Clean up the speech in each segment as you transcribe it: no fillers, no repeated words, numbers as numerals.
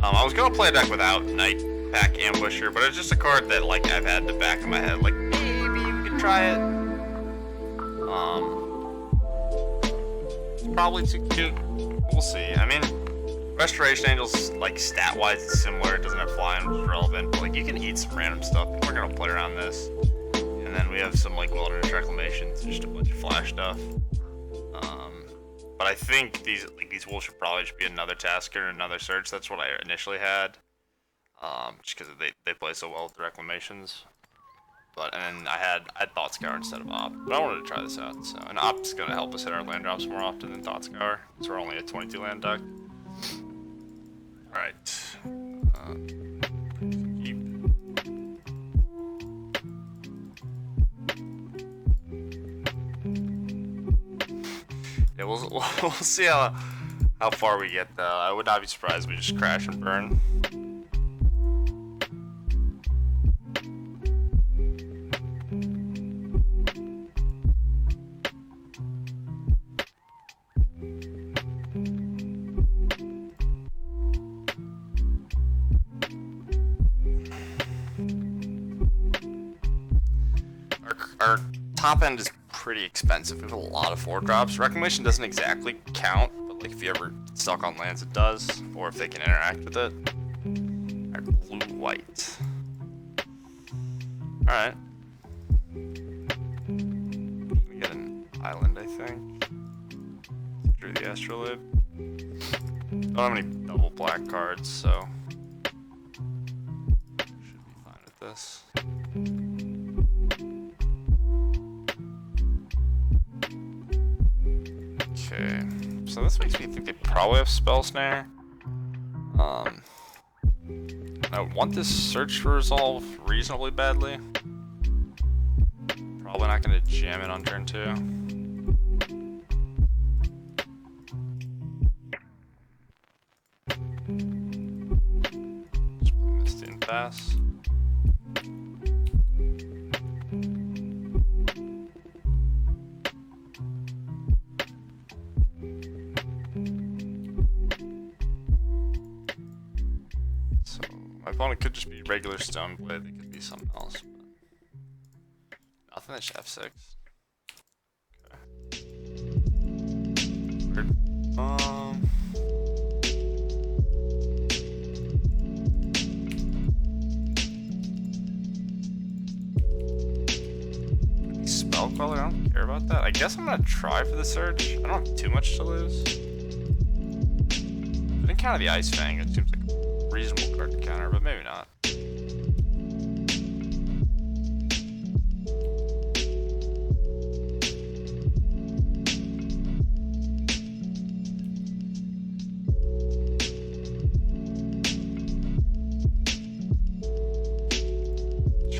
I was gonna play a deck without Night Pack Ambusher, but it's just a card that like I've had in the back of my head, like maybe we could try it. It's probably too cute. We'll see. I mean, Restoration Angel's like stat-wise it's similar. It doesn't have flying, which is relevant. But like you can eat some random stuff. We're gonna play around this, and then we have some like Wilderness Reclamations, just a bunch of flash stuff. But I think these wolves should probably just be another Tasker and another Search. That's what I initially had, just because they play so well with the Reclamations. But and then I had Thought Scour instead of Op. But I wanted to try this out. So and Op's gonna help us hit our land drops more often than Thought Scour. So we're only a 22 land deck. All right. Yeah, we'll see how far we get though. I would not be surprised if we just crash and burn. Our top end is pretty expensive. We have a lot of 4-drops. Reclamation doesn't exactly count, but like if you ever stuck on lands, it does, or if they can interact with it. Alright, blue-white. Alright. We get an island, I think. Through the Astrolabe. Don't have any double black cards, so should be fine with this. Okay, so this makes me think they probably have Spell Snare. I want this Search to resolve reasonably badly. Probably not going to jam it on turn 2. Just play Misty and pass. My opponent could just be regular Stoneblade, they could be something else. But nothing that's F6. Okay. Weird. Spell Queller, I don't care about that. I guess I'm gonna try for the Search. I don't have too much to lose. I didn't counter the ice-fang, it seems like a reasonable card to counter, but maybe not.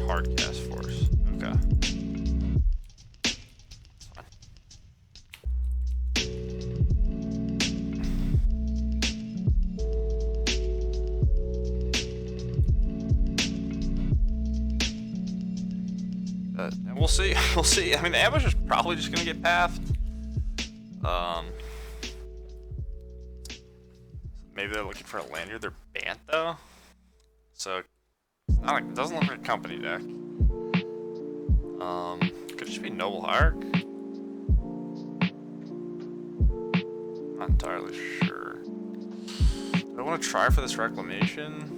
Hard cast force. Okay. And we'll see. We'll see. I mean, the ambush is probably just gonna get pathed. Maybe they're looking for a lanyard. They're banned though, so it's not like, it doesn't look like a company deck. Could it just be Noble Hierarch? Not entirely sure. Do I want to try for this Reclamation?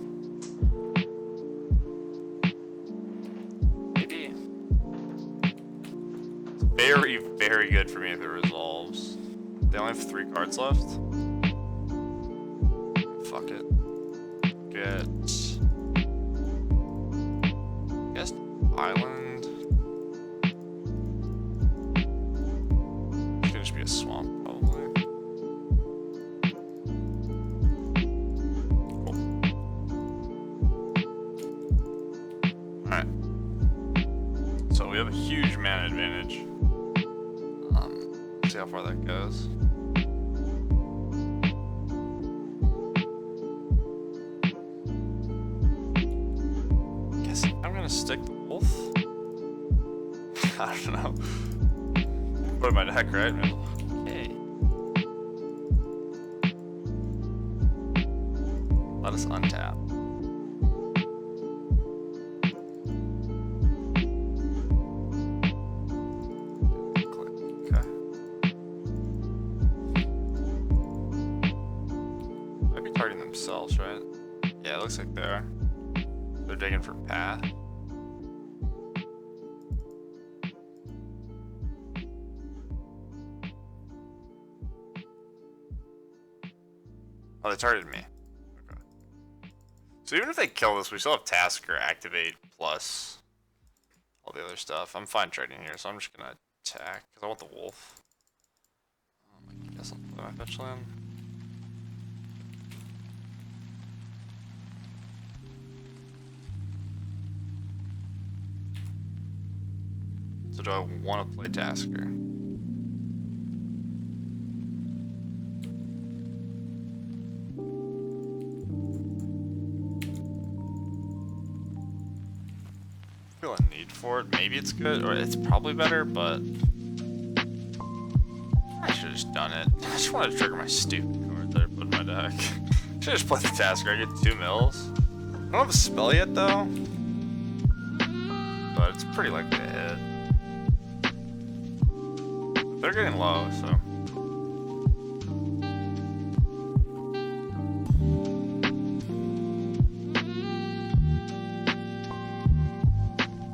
Maybe. It's very, very good for me if it resolves. They only have 3 cards left. Fuck it. Get... I guess Island. It could just be a swamp, probably. Cool. Alright. So we have a huge mana advantage. Let's see how far that goes. I'm gonna stick the wolf. I don't know. Put in my deck, right? Okay. Let us untap. Click. Okay. Might be targeting themselves, right? Yeah, it looks like they are. They're digging for path. Oh, they targeted me. Okay. So even if they kill this, we still have Tasker, Activate, plus all the other stuff. I'm fine trading here, so I'm just gonna attack, because I want the wolf. I guess I'll play my fetch land. So do I want to play Tasker? Feel a need for it. Maybe it's good, or it's probably better, but I should have just done it. I just wanted to trigger my stupid card that I put in my deck. Should have just played the Tasker. I get 2 mills. I don't have a spell yet though, but it's pretty likely to hit. They're getting low, so.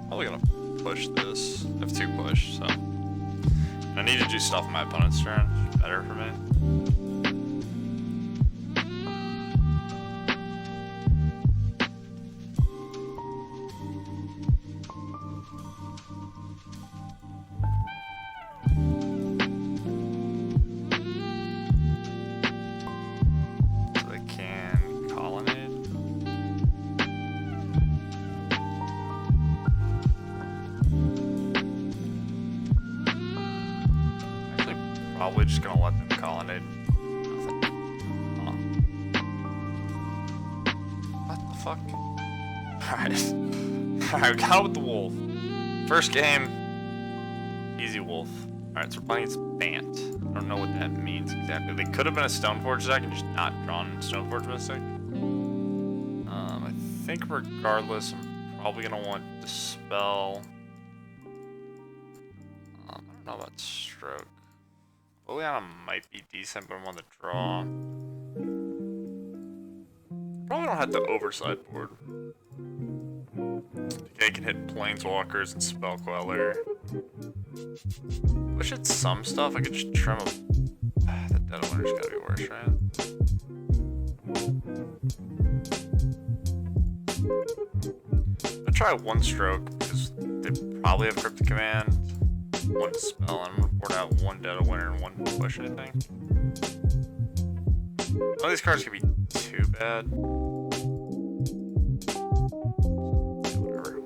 Probably gonna push this. I have 2 push, so. I need to do stuff on my opponent's turn, which is better for me. Probably just gonna let them colonnade. Nothing. Huh. What the fuck? Alright. Alright, we got it with the wolf. First game. Easy wolf. Alright, so we're playing against Bant. I don't know what that means exactly. They could have been a Stoneforge deck and just not drawn Stoneforge Mystic. I think regardless, I'm probably gonna want Dispel. I don't know about Stroke. Liliana might be decent, but I'm on the draw. Probably don't have the overside board. Okay, I can hit Planeswalkers and Spell Queller. Wish it's some stuff. I could just trim up. The Dead of Winter's gotta be worse, right? I'll try 1 Stroke because they probably have Cryptic Command. 1 Dispel, and I'm gonna board out 1 Dead of Winter and 1 push, I think. None of these cards could be too bad. Whatever.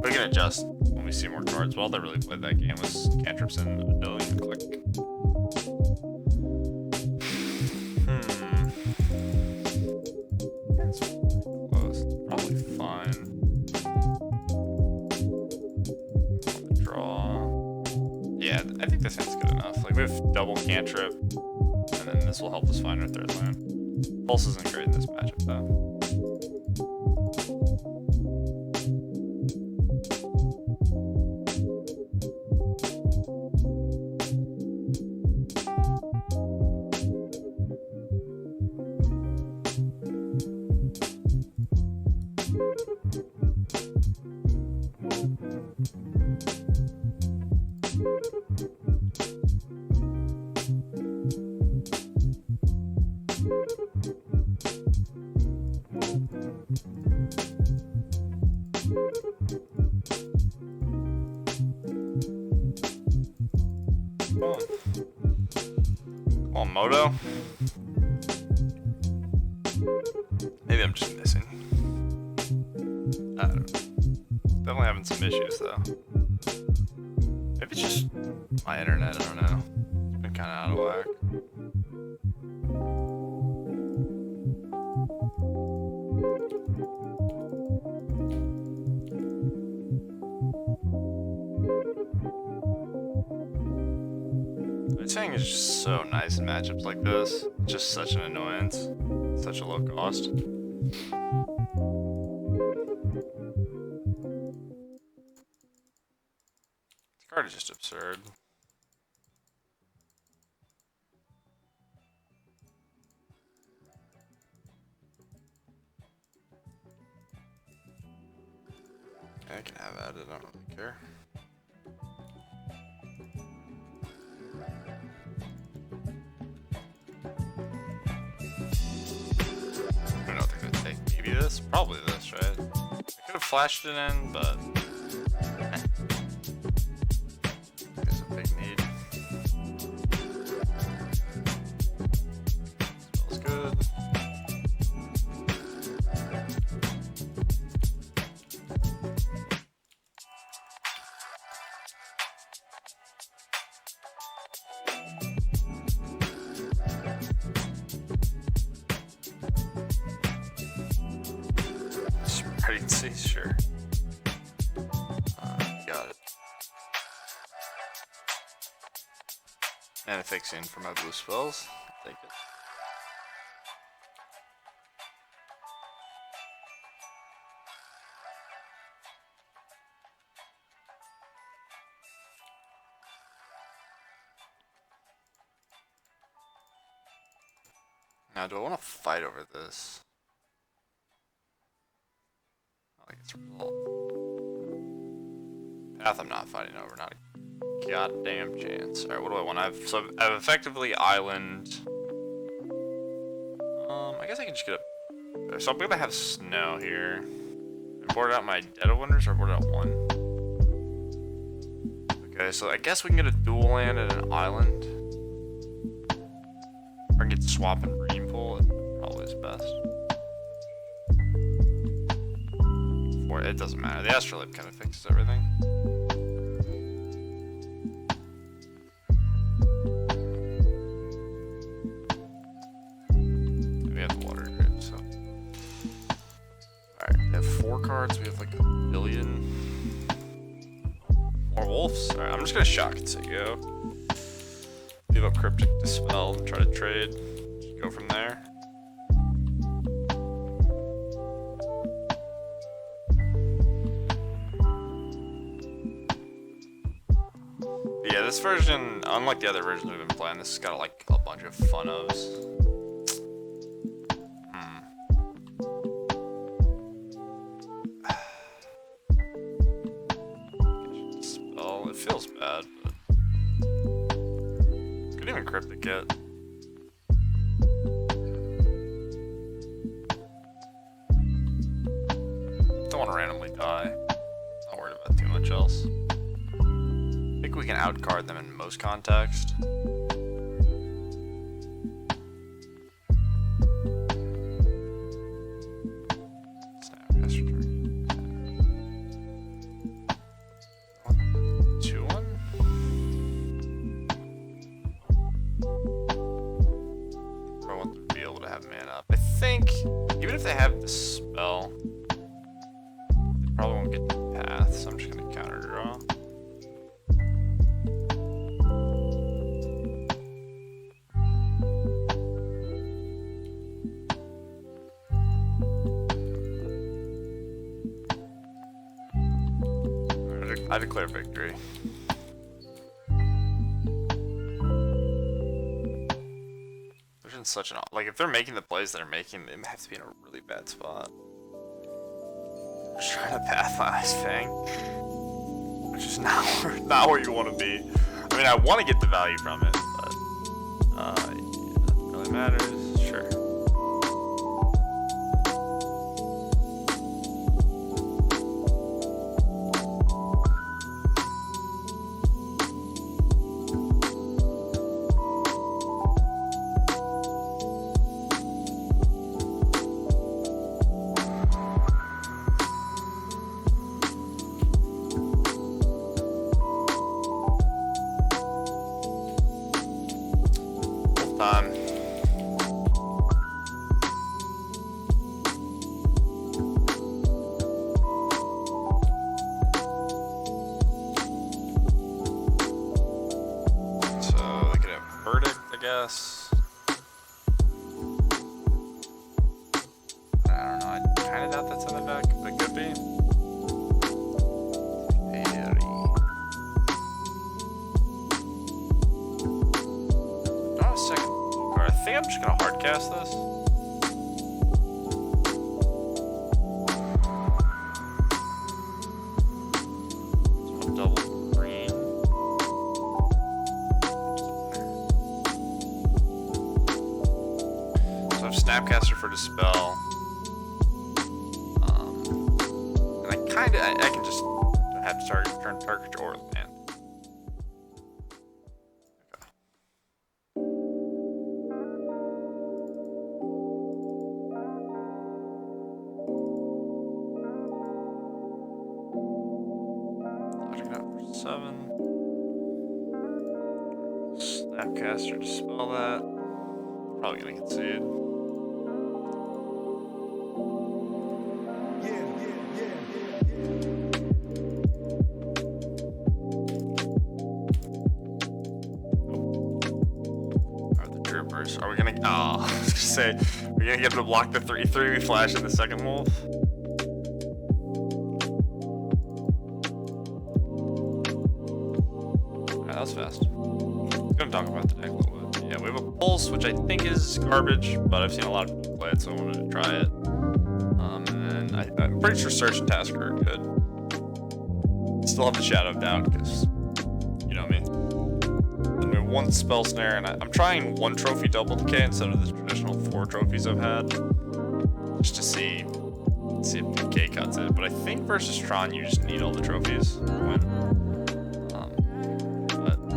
We can adjust when we see more cards. Well, all that really played that game was cantrips and ability and click. That's close. It's probably fine. Yeah, I think this hand's good enough. Like, we have double cantrip, and then this will help us find our 3rd land. Pulse isn't great in this matchup, though. Come on, Moto. Maybe I'm just missing. I don't know. Definitely having some issues though. Maybe it's just my internet, I don't know. It's been kinda out of whack. Ice-fang is just so nice in matchups like this. Just such an annoyance. Such a low cost. This card is just absurd. I can have at it, I don't really care. I don't know what they're gonna take. Maybe this? Probably this, right? I could have flashed it in, but it's a big need. Smells good. Spreadency, sure. Got it. And a fixing for my blue spells. I'll take it. Now, do I want to fight over this? I like its result. Path I'm not fighting over, not a goddamn chance. Alright, what do I want? I've effectively island. I guess I can just get a. So I'm gonna have snow here. I boarded out my Dead of Winters or boarded out one. Okay, so I guess we can get a dual land and an island. Or I can get swap and breeding pool. It probably is best. Or it doesn't matter. The astrolabe kind of fixes everything. We have the water grid, so. Alright, we have 4 cards. We have like a billion. More wolves. Alright, I'm just gonna shock it, so go. Leave up Cryptic Dispel and try to trade. Just go from there. But yeah, this version, unlike the other versions we've been playing, this has got like a bunch of fun ofs. Spell. It feels bad, but couldn't even Cryptic yet. Don't want to randomly die. Not worried about too much else. I think we can outcard them in most context. Snap, cast return. 2-1? I want them to be able to have mana up. I think, even if they have the spell, they probably won't get the path, so I'm just going to counter draw. I declare victory. They're in such an like if they're making the plays that they're making, they have to be in a really bad spot. Just trying to path my ice-fang, which is not where you want to be. I mean, I want to get the value from it, but it doesn't really matters. Sure. don't know. I kind of doubt that's in the deck, but it could be. Oh, a second card. I think I'm just gonna hard cast this. So double green. So I have Snapcaster for Dispel. And I can just have to turn target or land. Snapcaster, dispel that. Probably gonna concede. Alright, the troopers. Are we gonna? Oh, I was gonna say, we're gonna get them to block the 3/3 we flash in the second wolf. Alright, that was fast. Gonna talk about the deck a little bit. Yeah, we have a Pulse, which I think is garbage, but I've seen a lot of people play it, so I wanted to try it. And then I'm pretty sure Search and Tasker are good. Still have the Shadow down because, you know me. Then we have one Spell Snare, and I'm trying one Trophy Double Decay instead of the traditional 4 trophies I've had, just to see if Decay cuts it. But I think versus Tron, you just need all the trophies to win.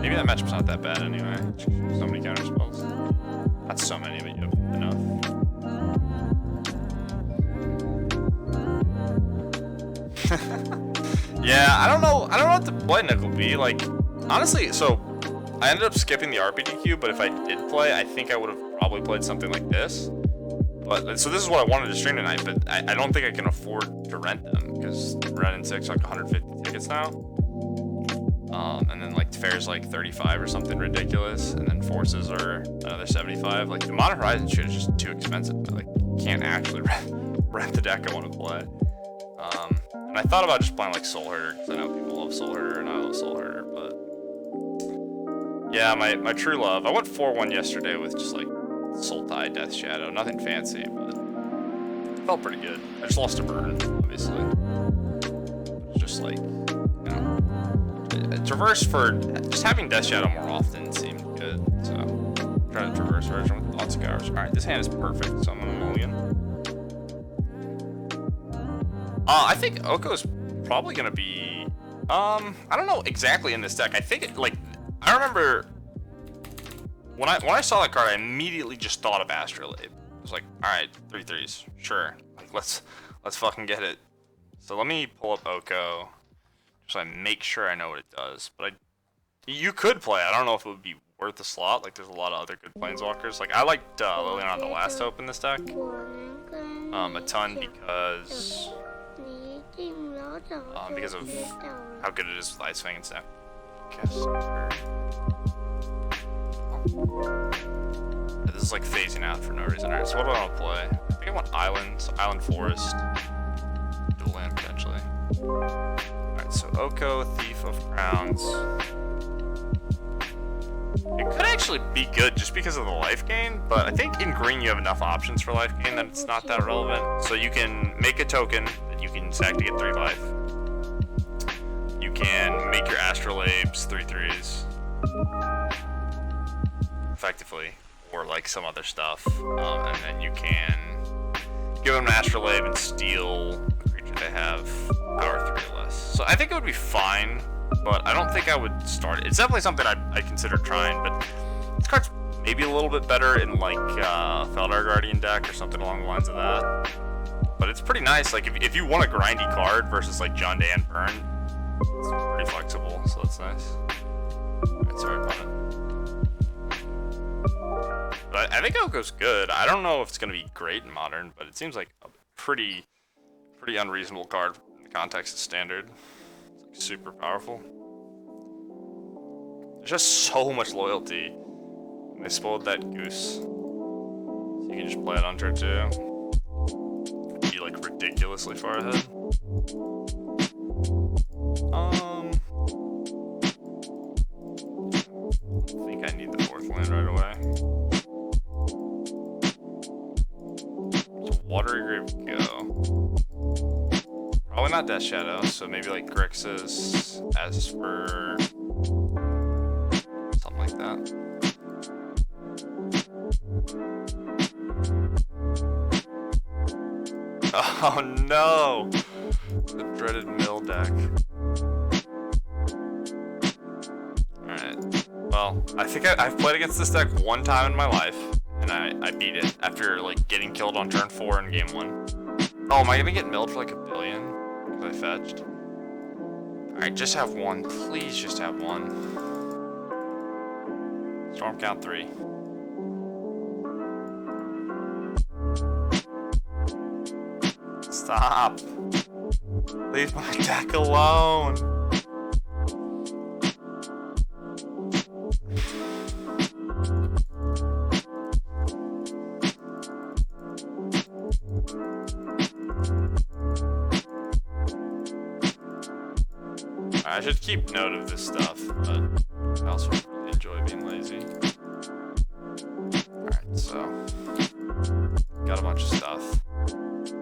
Maybe that matchup's not that bad anyway. So many counter spells. Not so many, but you have enough. Yeah, I don't know what the play Nick will be. Like, honestly, so I ended up skipping the RPDQ, but if I did play, I think I would have probably played something like this. But so this is what I wanted to stream tonight, but I don't think I can afford to rent them because Red and 6 are like 150 tickets now. And then like Fair's like 35 or something ridiculous, and then Forces are another 75. Like the Modern Horizon shit is just too expensive. Like you can't actually rent the deck I want to play. And I thought about just playing like Soul Herder because I know people love Soul Herder and I love Soul Herder, but yeah, my true love. I went 4-1 yesterday with just like Sultai, Death Shadow, nothing fancy, but it felt pretty good. I just lost a burn, obviously. It's just like, you know. Traverse for just having Death Shadow more often seemed good, so try the Traverse version with lots of Scours. Alright, this hand is perfect, so I'm gonna mulligan. I think Oko's probably gonna be I don't know exactly in this deck. I think I remember when I saw that card, I immediately just thought of Astrolabe. I was like, alright, 3/3s, sure. Like let's fucking get it. So let me pull up Oko. So I make sure I know what it does, but you could play. I don't know if it would be worth the slot. Like there's a lot of other good planeswalkers. Like I liked Liliana the Last Hope in this deck a ton because of how good it is with ice-fang and stuff. This is like phasing out for no reason. Alright, so what do I want to play? I think I want Island, so Island Forest, dual land potentially. Alright, so Oko, Thief of Crowns. It could actually be good just because of the life gain, but I think in green you have enough options for life gain that it's not that relevant. So you can make a token that you can sack to get 3 life. You can make your Astrolabes 3/3s. Effectively. Or like some other stuff. And then you can give them an Astrolabe and steal a creature they have power 3 or less. So I think it would be fine, but I don't think I would start it. It's definitely something I'd consider trying, but this card's maybe a little bit better in like Feldar Guardian deck or something along the lines of that. But it's pretty nice. Like if you want a grindy card versus like John Day and Burn, it's pretty flexible, so that's nice. Alright, sorry about it. But I think Oko's good. I don't know if it's gonna be great in Modern, but it seems like a pretty unreasonable card in the context of Standard. It's like super powerful. There's just so much loyalty. And they spoiled that goose. So you can just play it on turn 2. like ridiculously far ahead. I think I need the 4th land right away. So Watery Grave go. Probably not Death Shadow, so maybe like Grixis, Esper, something like that. Oh no! The dreaded mill deck. Alright. Well, I think I've played against this deck one time in my life, and I beat it after like getting killed on turn 4 in game 1. Oh, am I gonna get milled for like 1 billion? Because I fetched. Alright, just have one. Please just have one. Storm count 3. Stop. Leave my deck alone. I should keep note of this stuff, but I also really enjoy being lazy. Alright, so got a bunch of stuff.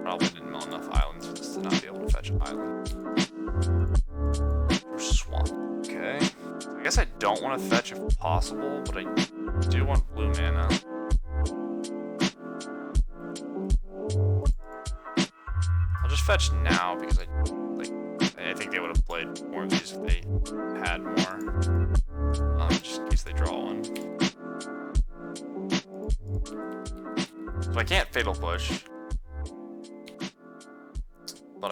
Probably didn't mill enough islands for this to not be able to fetch an island. Or swamp. Okay. I guess I don't want to fetch if possible, but I do want blue mana. I'll just fetch now because I think they would have played more of these if they had more. Just in case they draw one. So I can't Fatal Push. But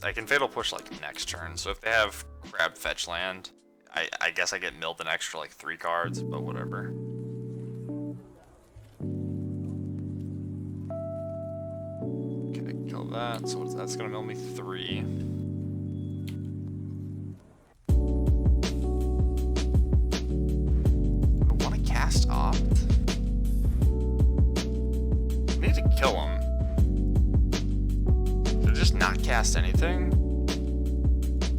I can Fatal Push like next turn. So if they have grab fetch land, I guess I get milled an extra like 3 cards, but whatever. Okay, kill that. So that's gonna mill me 3. I wanna cast Opt. I need to kill him. Just not cast anything?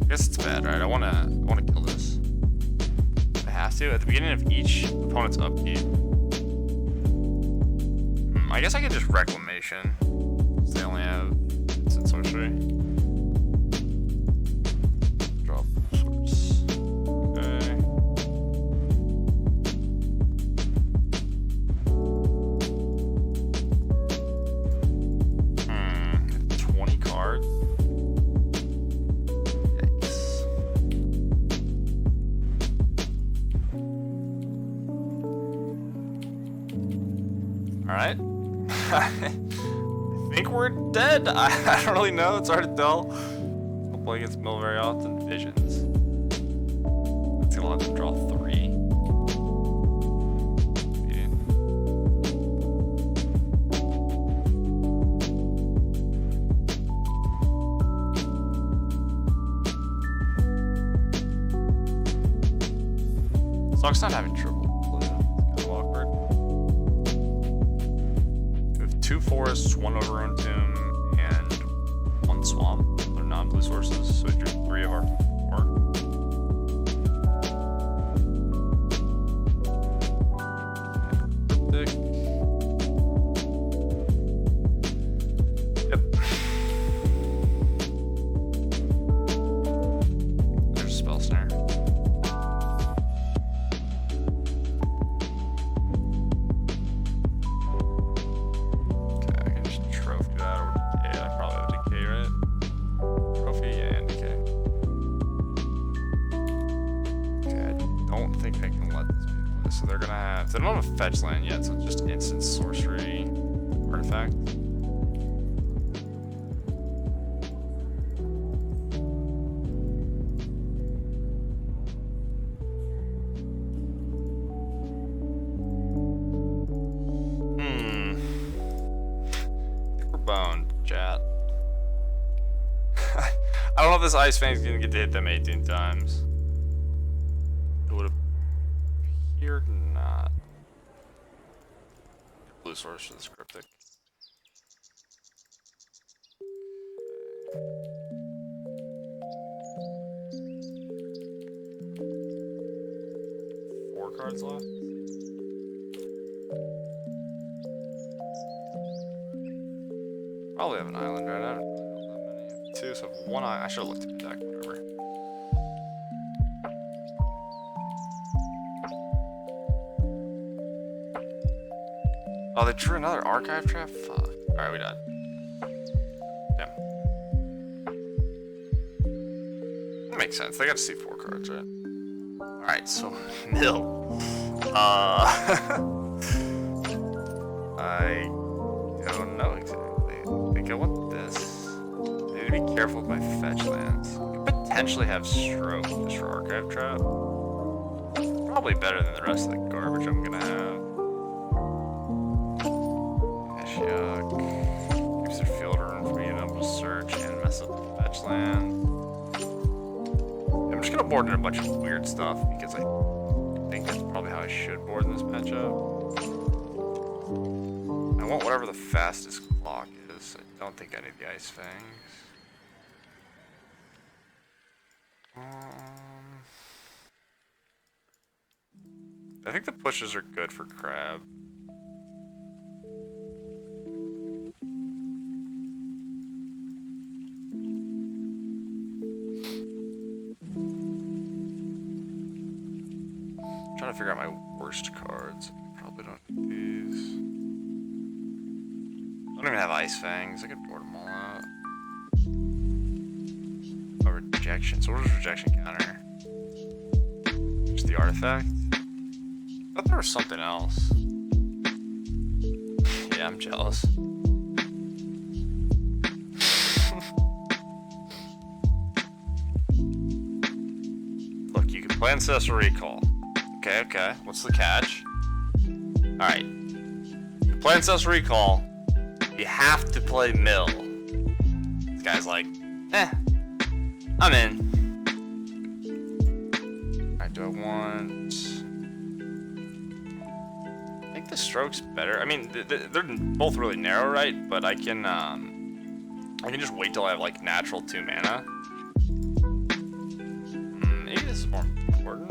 I guess it's bad, right? I wanna kill this. I have to at the beginning of each opponent's upkeep. I guess I could just Reclamation, since they only have instant sorcery. Draw source. Okay. 20 cards. Yikes. Alright. I think we're dead. I don't really know. It's hard to tell. Don't play against Mill very often. Visions. It's gonna let them draw 3. Sock's not having trouble. It's kind of awkward. We have 2 forests, 1 overrun tomb, and 1 swamp. They're non-blue sources, so we drew 3 of our 4. Cryptic. Yep. There's a spell snare. So they're gonna have, they don't have a fetch land yet, so it's just instant sorcery artifact. I think we're boned, chat. I don't know if this ice-fang is gonna get to hit them 18 times. It would have appeared not. Blue source for this cryptic. cards left. Probably have an island, right? I don't know that many. Two, so one I should have looked at the deck, whatever. Oh, they drew another archive trap? Fuck. Alright, we died. Damn. That makes sense. They got to see 4 cards, right? Alright, so mill. I don't know exactly. I think I want this. I need to be careful with my fetch lands. I could potentially have stroke just for archive trap. Probably better than the rest of the garbage I'm gonna have. Yuck. Keeps their field room for me to be able to search and mess up the fetch land. I'm just gonna board in a bunch of weird stuff because I think that's probably how I should board in this matchup. I want whatever the fastest clock is. I don't think I need the ice-fangs. I think the pushes are good for crab. Trying to figure out my worst cards. Probably don't need these. I don't even have ice-fangs. I could board them all out. Oh, rejection. So what is rejection counter? Just the artifact? I thought there was something else. Yeah, I'm jealous. Look, you can play Ancestral Recall. Okay, okay. What's the catch? Alright. You can play Ancestral Recall. You have to play Mill. This guy's like, I'm in. Alright, do I want... I think the stroke's better. I mean, they're both really narrow, right? But I can just wait till I have, like, natural 2 mana. Maybe this is more important.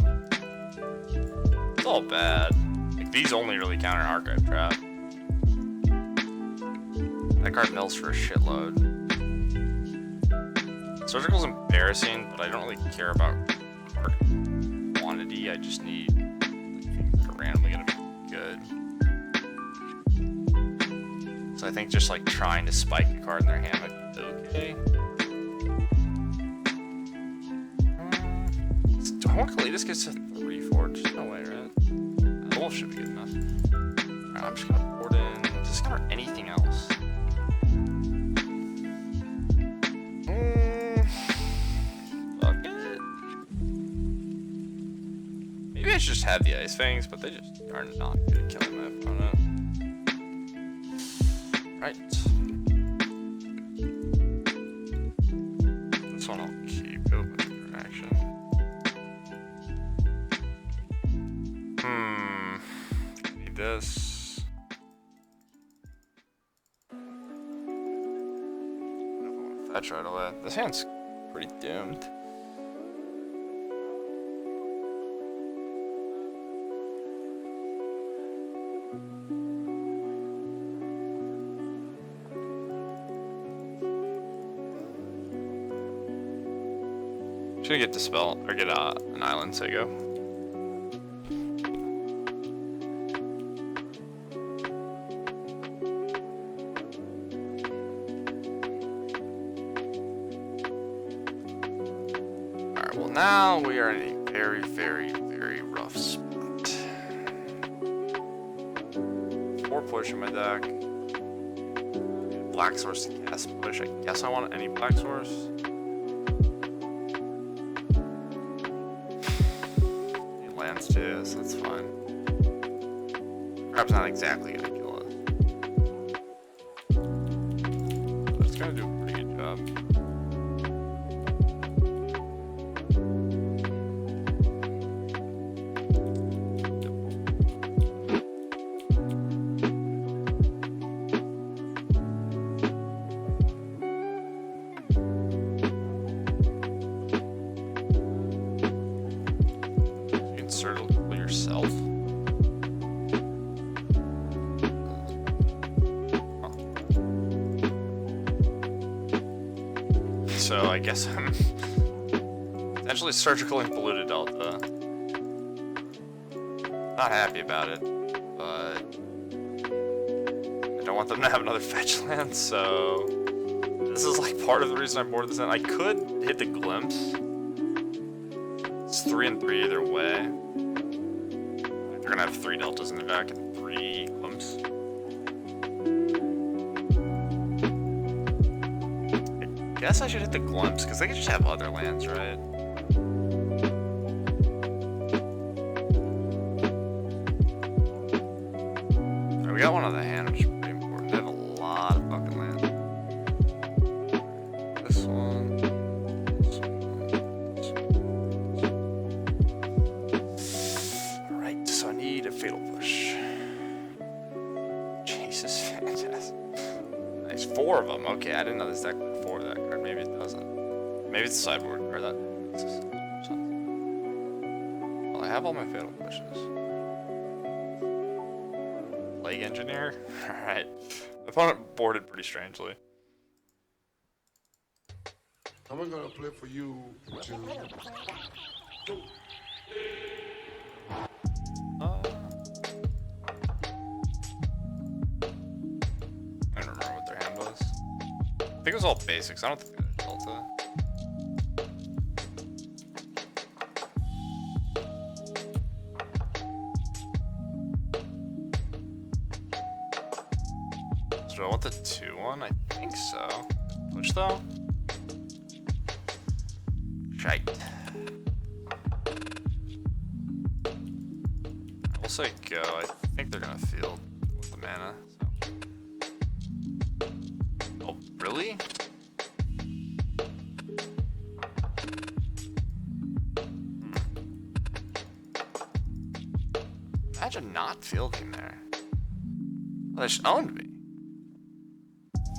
It's all bad. Like, these only really counter Archive Trap. That card mills for a shitload. Surgical's embarrassing, but I don't really care about card quantity. I just need like, randomly gonna be good. So I think just like trying to spike a card in their hand might be okay. This gets a 3/4. There's no way, right? The wolf should be good enough. Alright, I'm just gonna board in. Discard anything else. Fuck it. Maybe I should just have the ice-fangs, but they just are not good at killing my opponent. Right. This one I'll keep. Open interaction. Need this. Fetch right away. This hand's pretty doomed. Should get Dispel or get an island, so go. Alright, well now we are in a very, very, very rough spot. 4 push in my deck. Black source to cast push. I guess I want any black source. Too, so that's fine. Crab's not exactly gonna kill us, but it's gonna do a pretty good job. Circle yourself. so I guess I'm potentially surgically polluted Delta. Not happy about it, but I don't want them to have another fetch land, so this is like part of the reason I boarded this in. I could hit the glimpse. It's 3 and 3 either way. They're gonna have 3 deltas in the back and 3 glimpse. I guess I should hit the glimpse because they could just have other lands, right? We got one on the hand, which is pretty important. They have a lot of fucking land. This one. Alright, so I need a fatal push. Jesus, fantastic. Nice, 4 of them. Okay, I didn't know this deck had 4 of that card. Maybe it doesn't. Maybe it's a sideboard card. Well, I have all my fatal pushes. Leg engineer? Alright. Opponent boarded pretty strangely. I'm gonna play for you to... I don't remember what their hand was. I think it was all basics. I don't think they had a Delta. Do I want the 2-1? I think so. Push though? Shite. We'll say go. I think they're gonna field with the mana. So. Oh, really? Imagine not fielding there. Oh, they just owned me.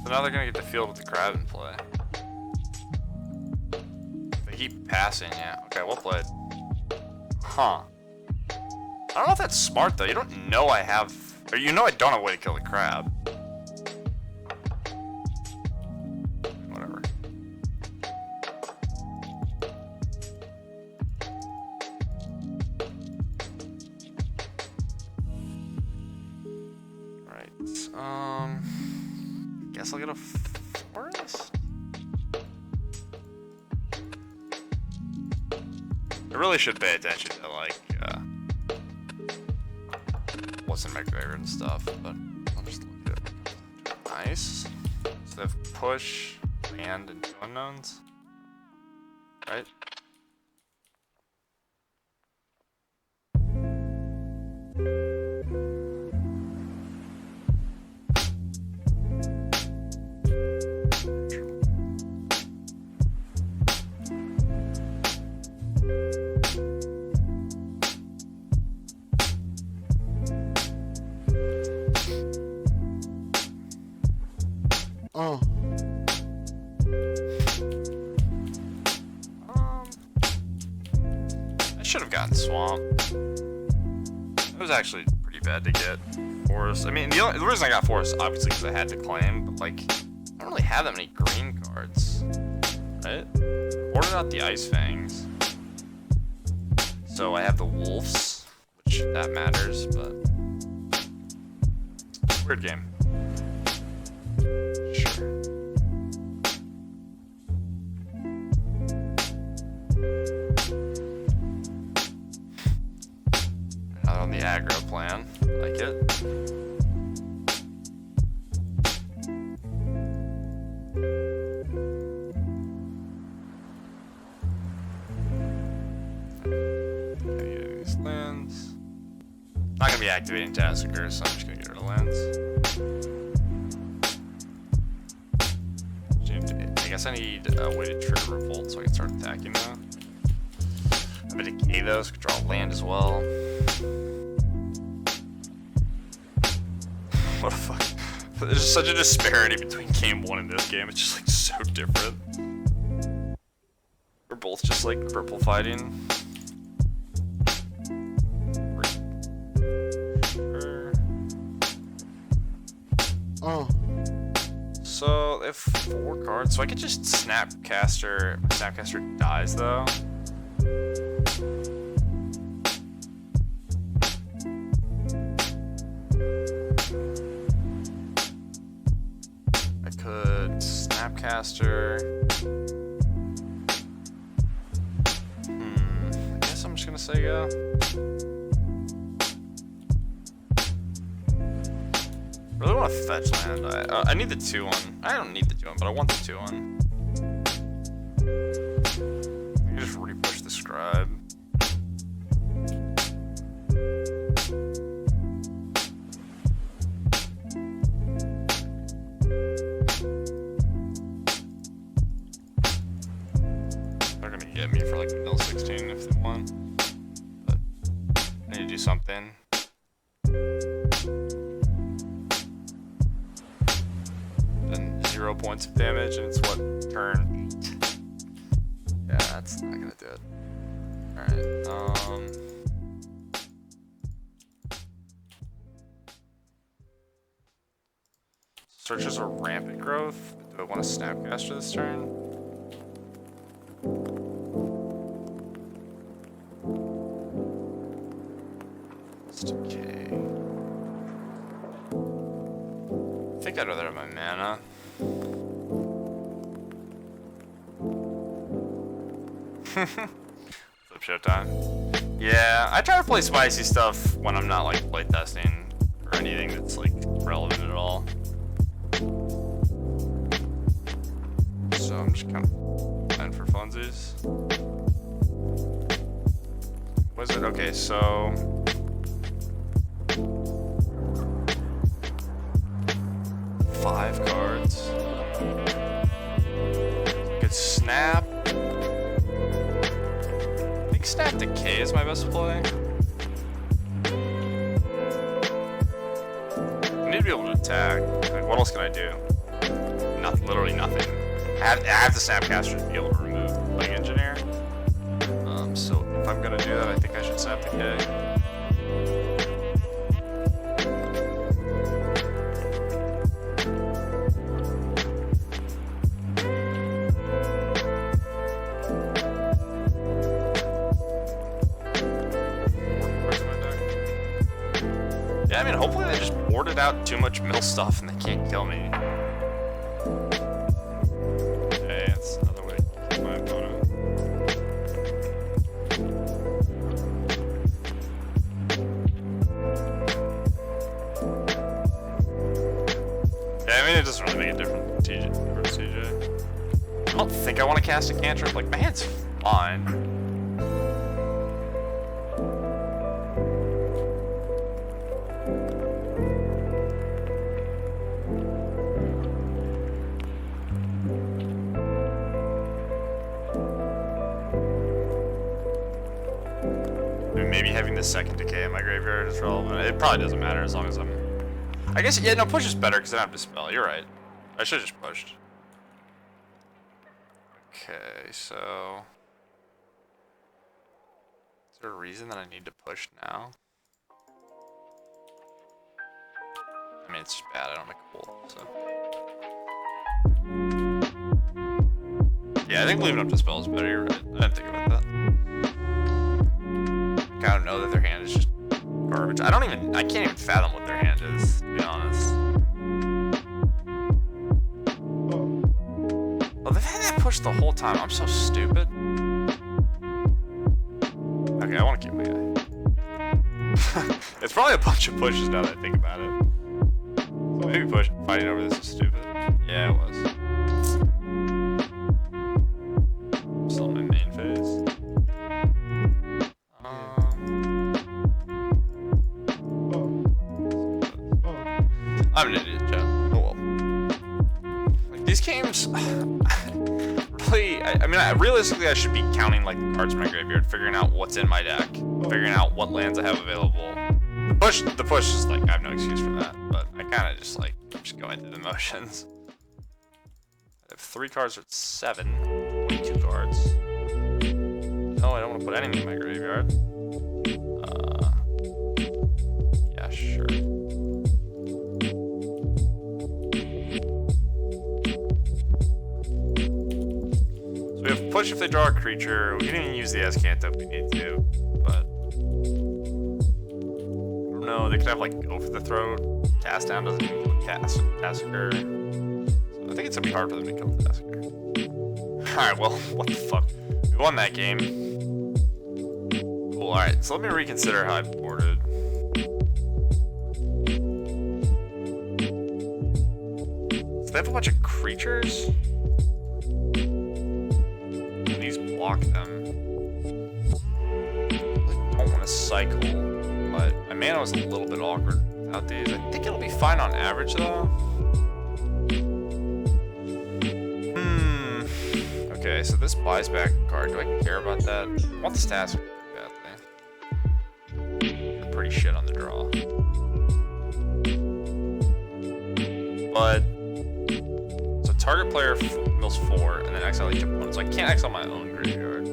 So now they're gonna get the field with the crab in play. If they keep passing, yeah. Okay, we'll play it. Huh. I don't know if that's smart though. You don't know I have, or you know I don't have a way to kill the crab. Whatever. Alright, guess I'll get a forest? I really should pay attention to, like, what's in my graveyard and stuff, but I'll just look at it. Nice. So they have push, land, and 2 unknowns. Right? I should have gotten swamp. It was actually pretty bad to get forest. I mean, the reason I got forest, obviously, because I had to claim, but like, I don't really have that many green cards, right? Ordered out the ice-fangs, so I have the wolves, which that matters, but weird game. Sure. Not on the aggro plan. Like it. Okay, these lands. Not gonna be activating Tassiger, so I'm just gonna get rid of lands. I guess I need a way to trigger revolt so I can start attacking that. I'm gonna decay those, could draw land as well. What a fuck. There's just such a disparity between game 1 and this game. It's just like so different. We're both just like purple fighting. So they have 4 cards, so I could just Snapcaster. Snapcaster dies though. I could Snapcaster. I guess I'm just gonna say go. I really want to fetch land. I need the 2-1. I don't need the 2-1, but I want the 2-1. I can just re-push the scribe. They're gonna get me for like mill 16 if they want. But I need to do something. Then 0 points of damage, and it's what, turn 8? Yeah, that's not gonna do it. Alright, searches a rampant growth. Do I want to Snapcaster this turn? It's okay. I think I'd rather have my mana. Flip showtime. Yeah, I try to play spicy stuff when I'm not like playtesting or anything that's like relevant at all. So I'm just kind of playing for funsies. What is it? Okay, so 5 cards. Could snap. I think snap decay is my best play. I need to be able to attack. Like, what else can I do? Literally nothing. I have the Snapcaster to be able to remove Plague Engineer. So if I'm gonna do that, I think I should snap decay. Yeah, I mean, hopefully they just boarded out too much mill stuff and they can't kill me. Okay, that's another way to kill my opponent. Yeah, I mean, it doesn't really make a difference for CJ. I don't think I want to cast a cantrip. Like, my hand's fine. Maybe having the second decay in my graveyard is relevant. It probably doesn't matter as long as I'm... I guess, yeah, no, push is better because I don't have to spell. You're right. I should have just pushed. Okay, so... Is there a reason that I need to push now? I mean, it's just bad. I don't make a pull, so... Yeah, I think leaving up to spell is better. You're right. I didn't think about that. I don't know that their hand is just garbage. I can't even fathom what their hand is, to be honest. Oh, they've had that push the whole time. I'm so stupid. Okay, I want to keep my guy. It's probably a bunch of pushes now that I think about it. So maybe fighting over this is stupid. Yeah, it was. Still in my main phase. I'm an idiot, Jeff. Oh well. Like, these games, really, I mean, realistically, I should be counting like the cards in my graveyard, figuring out what's in my deck, figuring out what lands I have available. The push is like, I have no excuse for that, but I kind of just like, just go into the motions. I have 3 cards at 7, 22 cards. No, I don't want to put anything in my graveyard. Yeah, sure. push if they draw a creature. We can even use the Azcanta if we need to, but I don't know. They could have like go for the throat. Cast down doesn't even cast Tasker. So I think it's gonna be hard for them to kill the Tasker. Alright, well, what the fuck? We won that game. Cool, alright, so let me reconsider how I boarded. So they have a bunch of creatures? And these block them. I don't want to cycle, but my mana was a little bit awkward without these. I think it'll be fine on average, though. Okay, so this buys back a card. Do I care about that? I want the stats badly. I'm pretty shit on the draw. But so target player mills 4 and then exile each opponent. So I can't exile my own graveyard.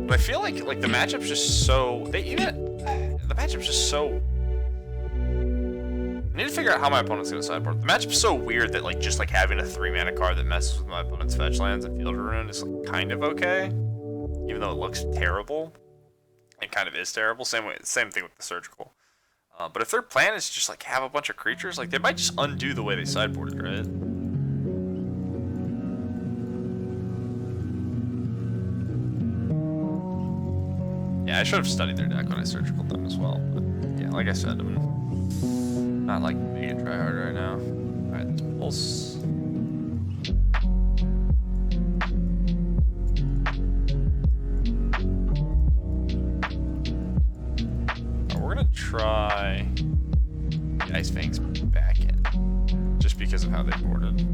But I feel like the matchup's just so the matchup's just so. I need to figure out how my opponent's gonna sideboard. The matchup's so weird that just having a 3-mana card that messes with my opponent's fetch lands and field rune is kind of okay, even though it looks terrible. It kind of is terrible. Same thing with the surgical. But if their plan is just have a bunch of creatures, they might just undo the way they sideboarded, right? Yeah, I should have studied their deck when I surgical them as well. But yeah, like I said, I'm not being a tryhard right now. Alright, let's pulse. Right, we're gonna try the ice-fangs back in. Just because of how they boarded.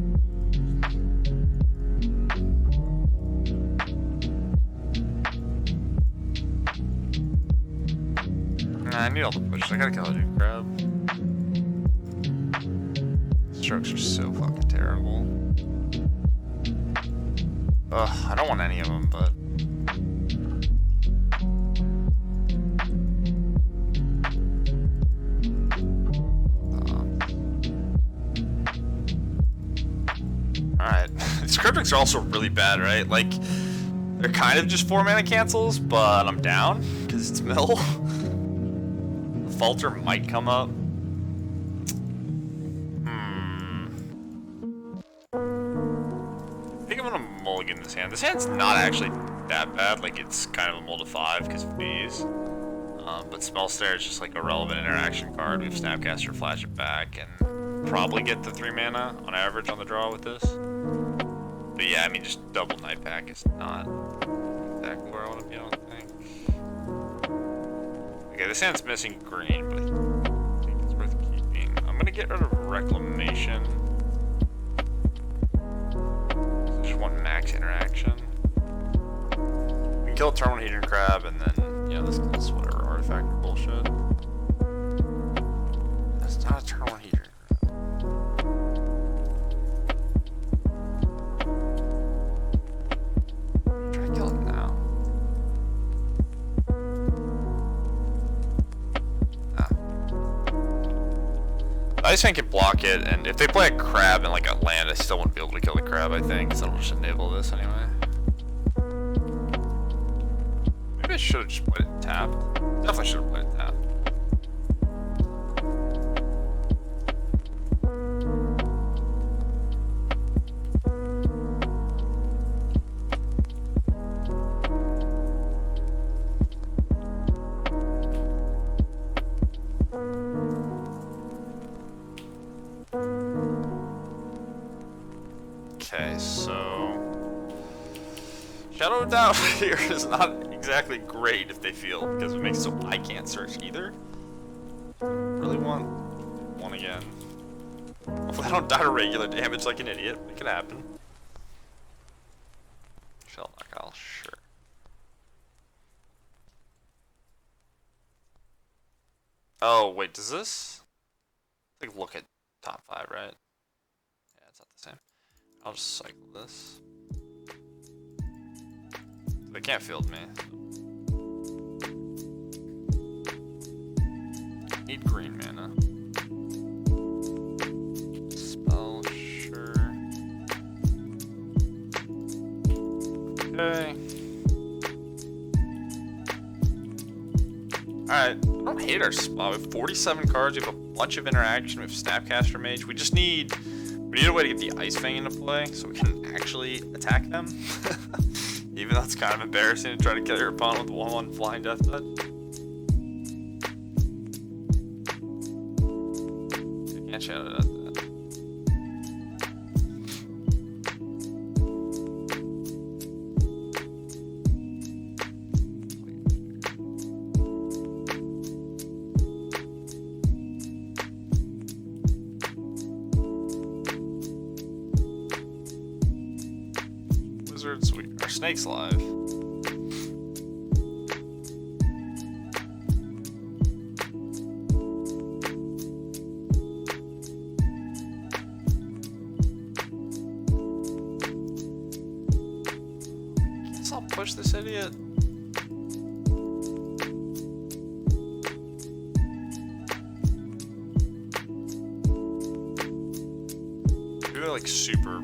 Nah, I need all the pushes. I gotta kill a dude crab. Strokes are so fucking terrible. Ugh, I don't want any of them, but alright. These cryptics are also really bad, right? They're kind of just 4-mana cancels, but I'm down because it's mill. The Falter might come up. I think I'm gonna mulligan this hand. This hand's not actually that bad. It's kind of a mull to 5 because of these. But Spell Stare is just a relevant interaction card. We have Snapcaster, flash it back, and probably get the 3 mana on average on the draw with this. But yeah, I mean, just double Night Pack is not exactly where I want to be, I don't think. Okay, this hand's missing green, but I think it's worth keeping. I'm gonna get rid of Reclamation. Just want max interaction. We can kill a turn 1 Hedron Crab, and then, this kills whatever artifact or bullshit. That's not a turn 1 Hedron Crab. Try to kill it now. The Ice-fang can block it, and if they play a crab and a land, I still wouldn't be able to kill the crab, I think, because it'll just enable this anyway. Maybe I should have just played it tapped. Definitely should have played it tapped. Okay, so Shadow Doubt here is not exactly great if they field, because it makes it so I can't search either. Really want one again. Hopefully I don't die to regular damage like an idiot. It could happen. Shell Knockout, sure. Oh, wait, does this? Look at top 5, right? Yeah, it's not the same. I'll just cycle this. They can't field me. Need green mana. Spell, sure. Okay. Alright, I don't hate our spot. We have 47 cards, we have a bunch of interaction, we have Snapcaster Mage. We need a way to get the ice-fang into play so we can actually attack them. Even though it's kind of embarrassing to try to kill your opponent with 1/1 flying death touch. I can't shout it at that. Our snake's live. Guess I'll push this idiot. Maybe like super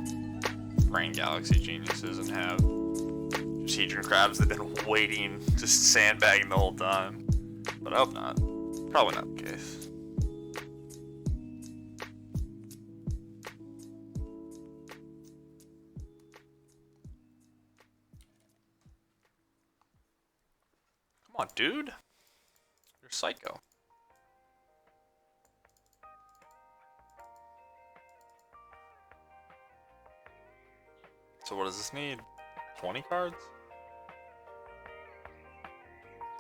brain galaxy geniuses and have just hedron crabs that have been waiting, just sandbagging the whole time. But I hope not. Probably not the case. Come on, dude. You're psycho. So what does this need? 20 cards?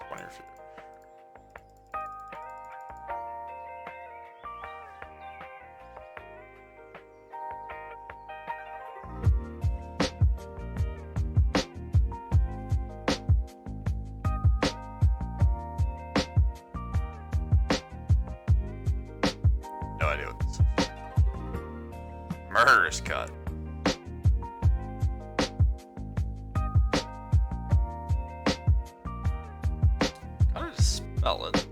20 or fewer. No idea what this is. Murderous cut. Spell it.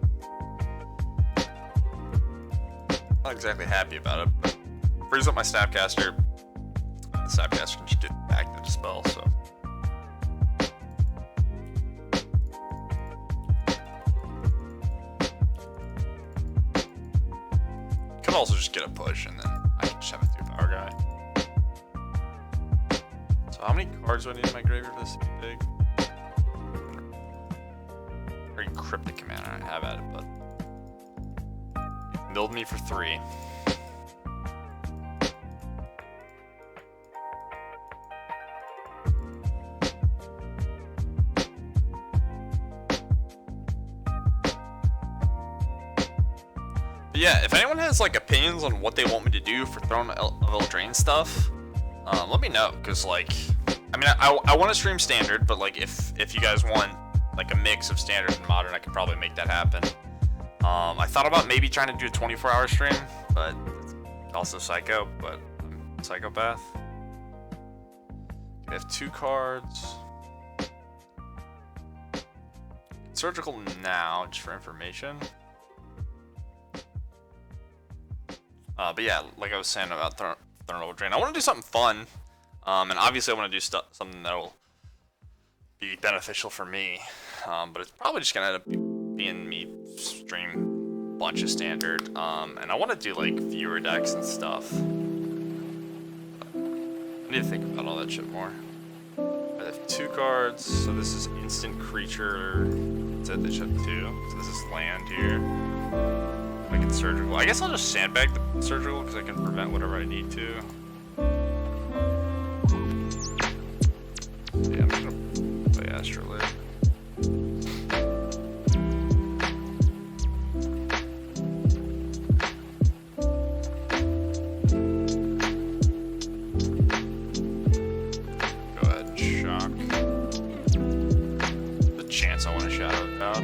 Not exactly happy about it, but frees up my Snapcaster. The Snapcaster can just get back to dispel, so. Could also just get a push and then I can just have a 2-power guy. So how many cards do I need in my graveyard for this to be big? Very cryptic command I have at it, but build me for 3. But yeah, if anyone has like opinions on what they want me to do for Throne of Eldraine stuff, let me know, because like, I mean, I want to stream standard, but like if you guys want like a mix of standard and modern, I could probably make that happen. I thought about maybe trying to do a 24-hour stream, but it's also psycho, but I'm a psychopath. We have 2 cards. Surgical now, just for information. But yeah, like I was saying about Throne of Eldraine, I want to do something fun, and obviously I want to do something that will be beneficial for me, but it's probably just gonna end up being me stream a bunch of standard, and I want to do like viewer decks and stuff. I need to think about all that shit more. I have 2 cards, so this is instant creature. That's it, they should have 2. So this is land here. I can surgical. I guess I'll just sandbag the surgical because I can prevent whatever I need to. Yeah, I'm just gonna play Astrolabe. Go ahead and shock. The chance I want to shadow it out.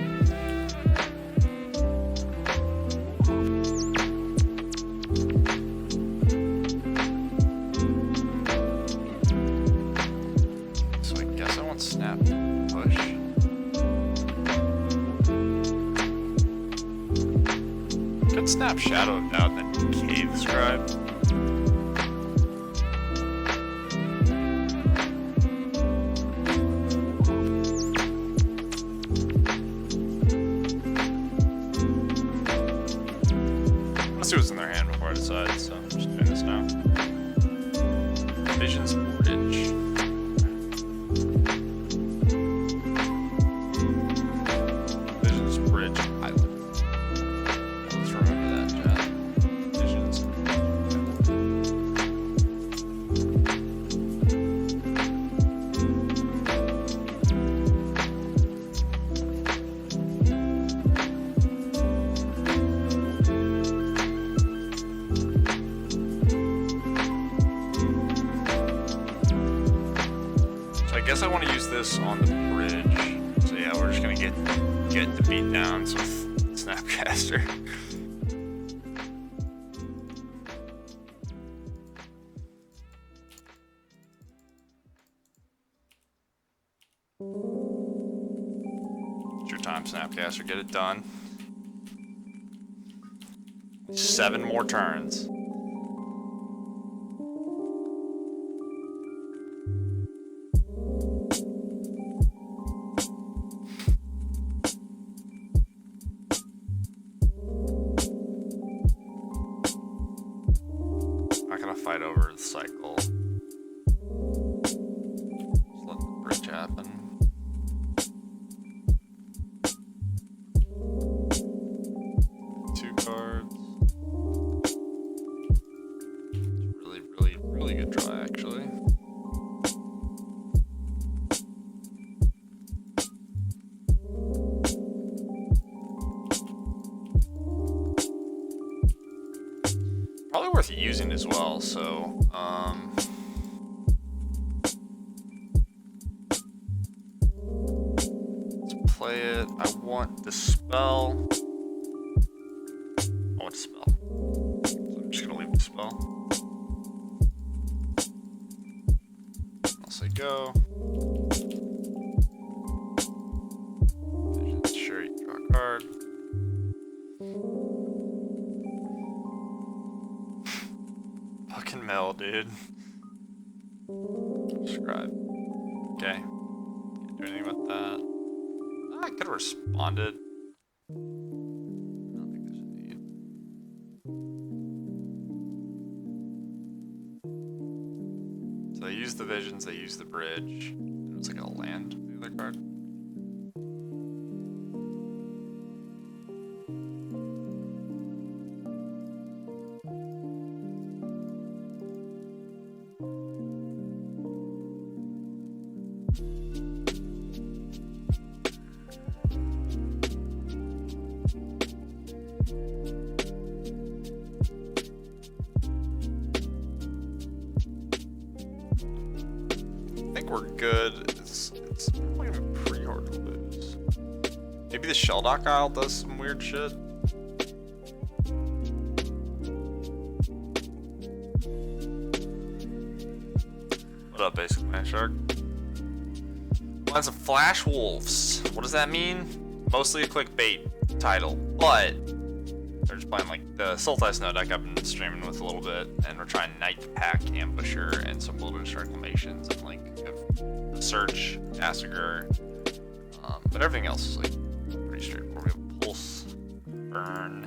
Snap, push. Could snap Shadow of Doubt and then Cave Scribe. far decide, so I'm just doing this now. Visions Bridge. Visions Bridge Island. Let's remember that, chat. Visions I guess I want to use this on the bridge. So yeah, we're just gonna get the beat downs with Snapcaster. It's your time, Snapcaster. Get it done. 7 more turns. Not gonna fight over the cycle. Just let the bridge happen. Two cards. It's really good draw, actually. Probably worth using as well, so, let's play it. I want the spell. I want the spell. So I'm just gonna leave the spell. I'll say go. Visions, sure, you draw a card. Fucking Mel, dude. Subscribe. Okay. Can't do anything about that. I could have responded. I don't think there's a need. So they use the visions, they use the bridge. And it's like a land, the other card. I think we're good. It's probably gonna be pretty hard to lose. Maybe the Shelldock Isle does some weird shit. What up, Basic Man Shark? Lines of Flash Wolves. What does that mean? Mostly a clickbait title, but they're just playing like the Sultai Snow deck I've been streaming with a little bit, and we're trying Night Pack, Ambusher, and some Wilderness Reclamations, and like Search, Assegur, but everything else is like pretty straightforward. We have Pulse, Burn,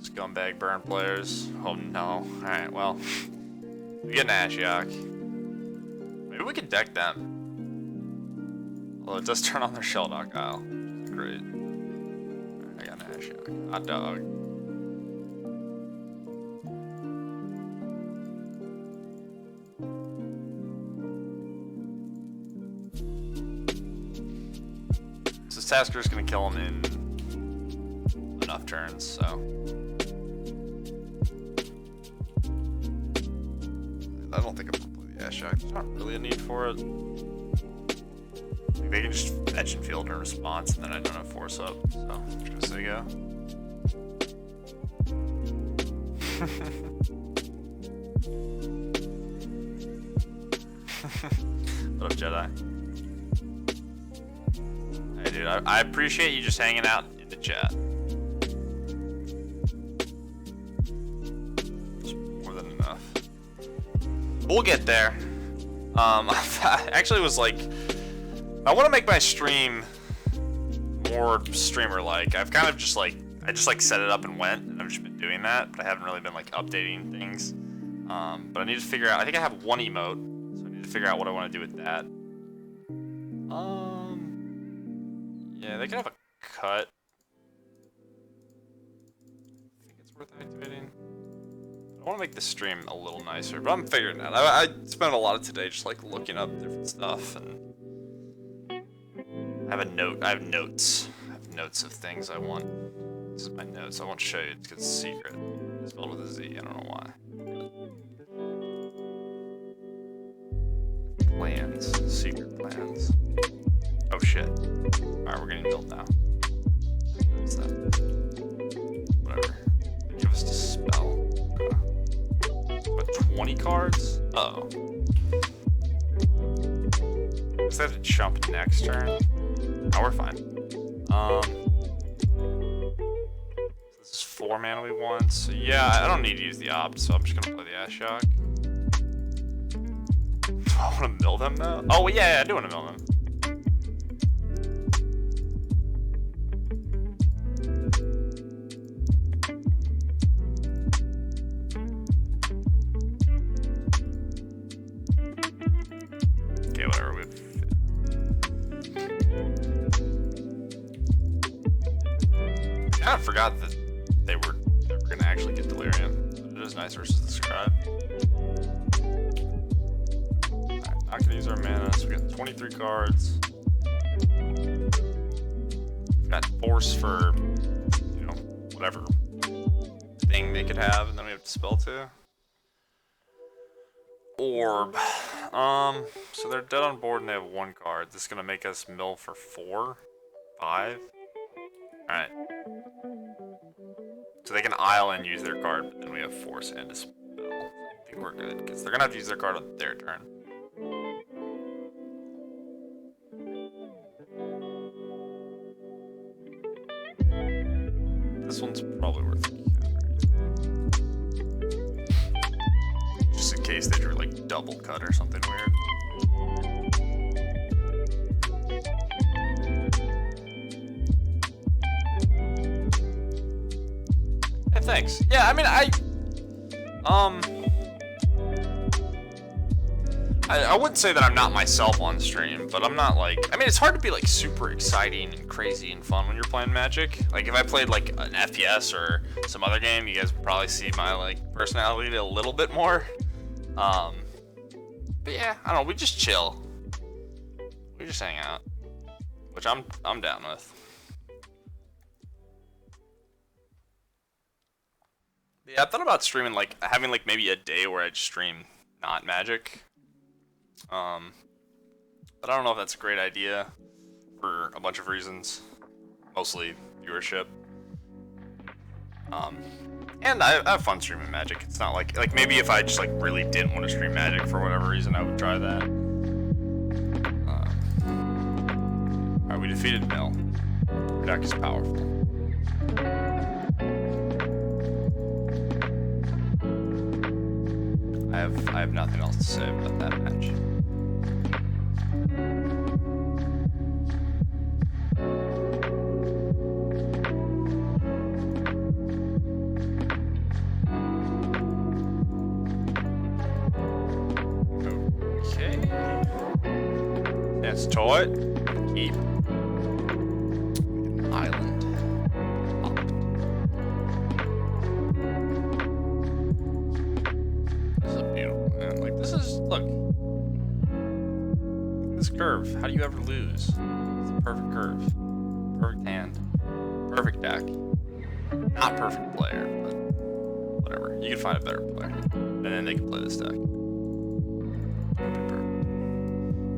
Scumbag Burn players. Oh no! All right, well, we get an Ashiok. Maybe we can deck them. Although it does turn on their Shelldock Isle. Great. Right, I got an Ashiok. Hot dog. So Tasker's gonna kill him in enough turns, so. I don't think I'm gonna play the Ashiok. There's not really a need for it. They can just fetch and field in response, and then I don't have force up, so I'm just gonna say go. What up, Jedi? Hey, dude, I appreciate you just hanging out in the chat. It's more than enough. We'll get there. I actually was like, I want to make my stream more streamer-like. I've kind of just like, I just like set it up and went, and I've just been doing that, but I haven't really been like updating things. But I need to figure out. I think I have one emote, so I need to figure out what I want to do with that. Yeah, they can have a cut. I think it's worth activating. I want to make the stream a little nicer, but I'm figuring it out. I spent a lot of today just like looking up different stuff, and I have notes. I have notes of things I want. This is my notes. I won't show you because it's secret. It's spelled with a Z. I don't know why. Plans. Secret plans. Oh shit. Alright, we're getting built now. What's that? Whatever. Give us dispel. What, 20 cards? Uh-oh. Does that have to jump next turn? Oh, we're fine. This is 4 mana we want, so yeah, I don't need to use the opt, so I'm just gonna play the Ashiok. Do I want to mill them though? Oh, well, yeah, I do want to mill them. Okay, whatever. I kind of forgot that they were never gonna actually get Delirium. It is nice versus the Scribe. Alright, not gonna use our mana, so we got 23 cards. We've got Force for, you know, whatever thing they could have, and then we have Dispel too. Orb. So they're dead on board and they have 1 card. This is gonna make us mill for 4, 5. Alright. So they can isle and use their card, but then we have Force and Dispel. I think we're good, because they're gonna have to use their card on their turn. This one's probably worth it. Just in case they drew like double cut or something weird. Hey, thanks. Yeah, I mean, I wouldn't say that I'm not myself on stream, but I'm not like, I mean, it's hard to be like super exciting and crazy and fun when you're playing Magic. Like if I played like an FPS or some other game, you guys would probably see my like personality a little bit more. But yeah, I don't know, we just chill. We just hang out, which I'm down with. Yeah, I thought about streaming, like having like maybe a day where I just stream not Magic. But I don't know if that's a great idea for a bunch of reasons, mostly viewership. And I have fun streaming Magic. It's not like maybe if I just like really didn't want to stream Magic for whatever reason, I would try that. Alright, we defeated Mill. Our deck is powerful. I have nothing else to say about that match. Okay. That's toy. Keep. Island. This is beautiful, man. Like, this is, look. This curve. How do you ever lose? It's a perfect curve. Perfect hand. Perfect deck. Not perfect player, but whatever. You can find a better player. And then they can play this deck.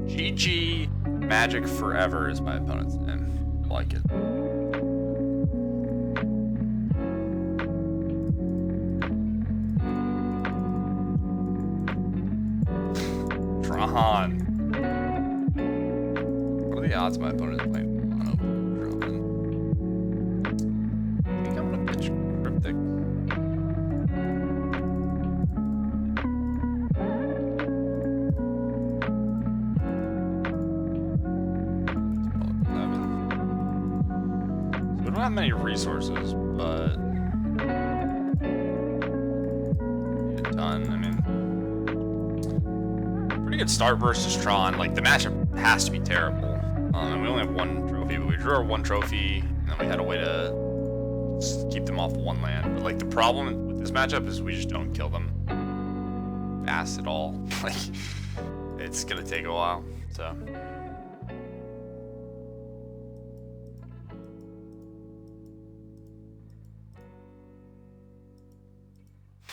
GG Magic Forever is my opponent's name. I like it. Trahan. What are the odds my opponent is playing mono Trahan? I think I'm gonna pitch Cryptic. So we don't have many resources, but get done. I mean, pretty good start versus Tron. Like, the matchup has to be terrible. And we only have one trophy, but we drew our one trophy, and then we had a way to just keep them off one land. But, like, the problem with this matchup is we just don't kill them fast at all. Like, it's gonna take a while, so.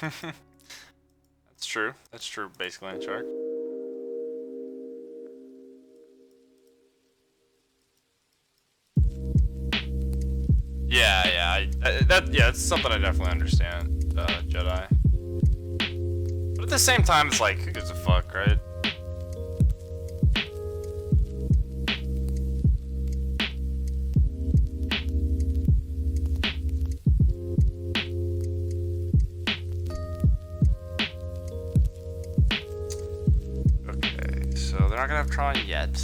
That's true. That's true, basically, in Shark. Yeah, it's something I definitely understand, Jedi. But at the same time, it's like, who gives a fuck, right? Okay, so they're not gonna have Tron yet.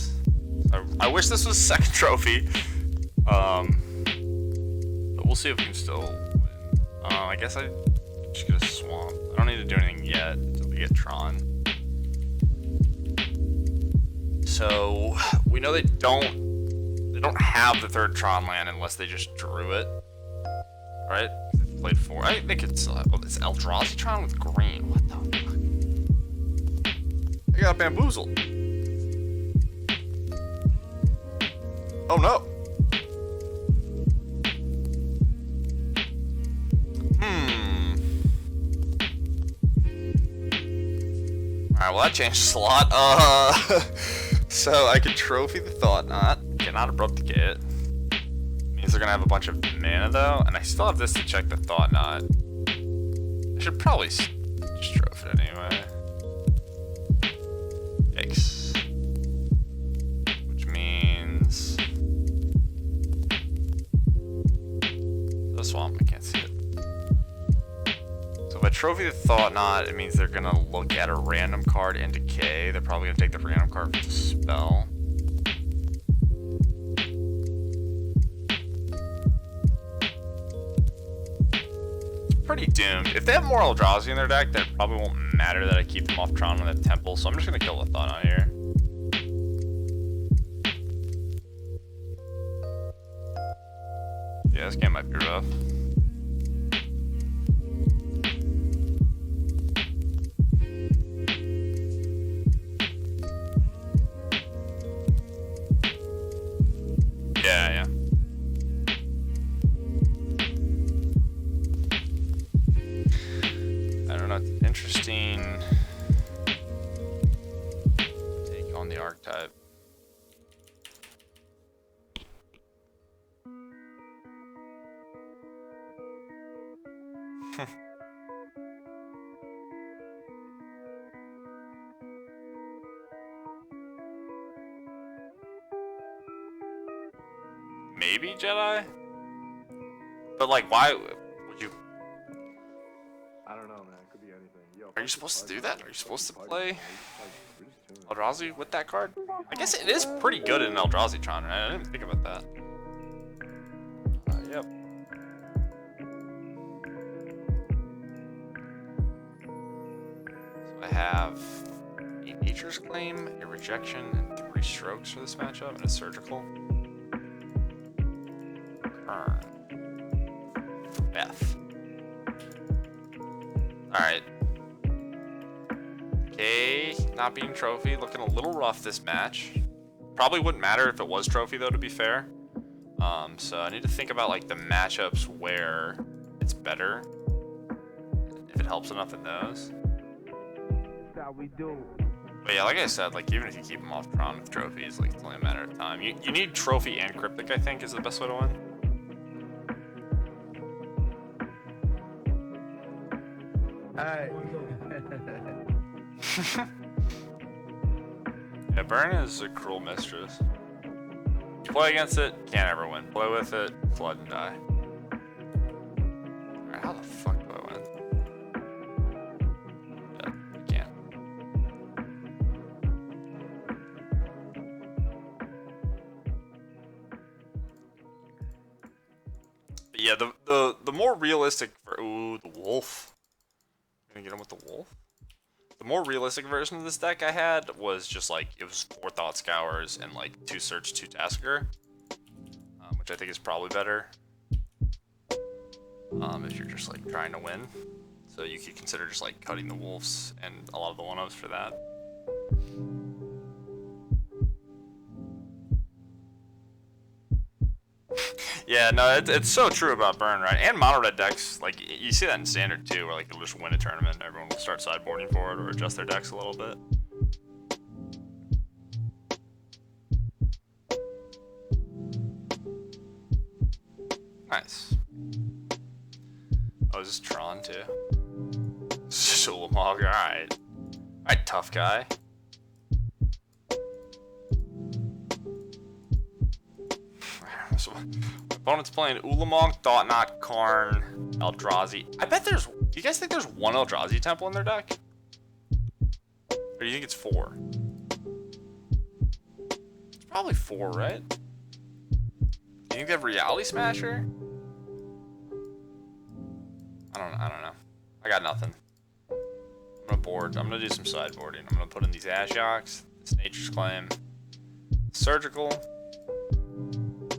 I wish this was second trophy. But we'll see if we can still win. I guess I just get a swamp. I don't need to do anything yet until we get Tron. So we know they don't have the third Tron land unless they just drew it, right? They played 4. They could still have. Oh, it's Eldrazi Tron with green. What the fuck? They got bamboozled. Oh no. Alright, well that changes a lot. So I could trophy the Thought Knot. Cannot abrupt the gate. Means they're gonna have a bunch of mana though, and I still have this to check the Thought Knot. I should probably just trophy it anyway. Yikes. Which means the swamp, I can't see it. So if I trophy the Thought Knot, it means they're gonna look at a random card in decay. They're probably gonna take the random card for the spell. It's pretty doomed. If they have more Eldrazi in their deck, then it probably won't matter that I keep them off Tron on the Temple, so I'm just gonna kill the Thought Knot here. Yeah, this game might be rough. Yeah. I don't know, it's interesting take on the archetype. Maybe Jedi? But like, why would you? I don't know, man. It could be anything. Yo, Are you supposed to do that? Are you supposed to play Eldrazi with that card? I guess it is pretty good in Eldrazi Tron, right? I didn't think about that. Yep. So I have a Nature's Claim, a Rejection, and 3 strokes for this matchup, and a Surgical. Burn. F. Alright. Okay, not being trophy, looking a little rough this match. Probably wouldn't matter if it was trophy though, to be fair. So I need to think about like the matchups where it's better. If it helps enough in those. That's how we do. But yeah, like I said, like even if you keep them off Tron with trophies, like it's only a matter of time. You need trophy and cryptic, I think, is the best way to win. Hey. Yeah, Burn is a cruel mistress. You play against it, can't ever win. Play with it, flood and die. Alright, how the fuck do I win? Yeah, I can't. But yeah, the more realistic, ooh, the wolf. Gonna get him with the wolf. The more realistic version of this deck I had was just like, it was 4 Thought Scours and like 2 Search, 2 Tasker. Which I think is probably better. If you're just like trying to win. So you could consider just like cutting the wolves and a lot of the 1-ofs for that. Yeah, no, it's so true about burn, right? And mono red decks, like you see that in standard too, where like they'll just win a tournament and everyone will start sideboarding for it or adjust their decks a little bit. Nice. Oh, is this Tron too? Sulamog, alright. Alright, tough guy. So, my opponent's playing Ulamog, Thoughtnot, Karn, Eldrazi. I bet there's... Do you guys think there's 1 Eldrazi temple in their deck? Or do you think it's 4? It's probably 4, right? Do you think they have Reality Smasher? I don't know. I got nothing. I'm gonna board. I'm gonna do some sideboarding. I'm gonna put in these Ashioks, this Nature's Claim, Surgical,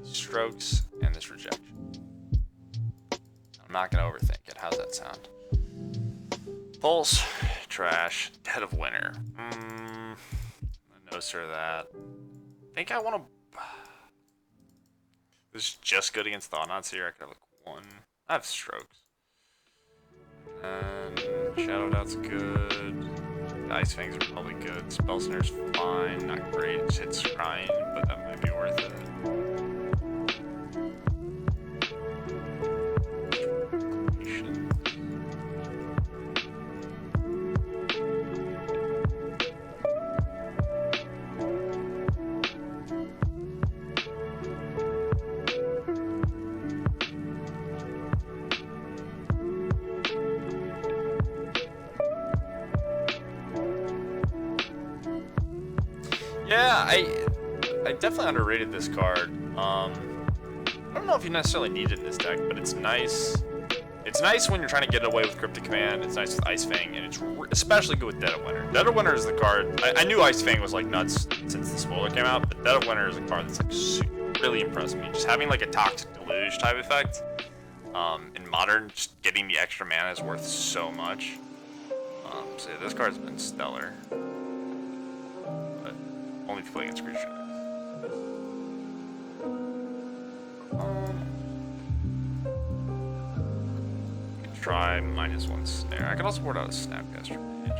Strokes, and this Rejection. I'm not gonna overthink it. How's that sound? Pulse, Trash, Dead of Winter. No sir that. I think I want to. This is just good against Thoughtnots here. I could have like 1. I have Strokes. And Shadow Doubt's good. The ice-fangs are probably good. Spell Snare's fine, not great. Just hits Scrying, but that might be worth it. Yeah, I definitely underrated this card. I don't know if you necessarily need it in this deck, but it's nice. It's nice when you're trying to get away with Cryptic Command. It's nice with Ice-Fang, and it's especially good with Dead of Winter. Dead of Winter is the card. I knew Ice-Fang was like nuts since the spoiler came out, but Dead of Winter is a card that's like really impressed me. Just having like a Toxic Deluge type effect in Modern, just getting the extra mana is worth so much. So yeah, this card's been stellar. Only if you play against creature decks. Try -1 snare. I can also board out a Snapcaster Mage.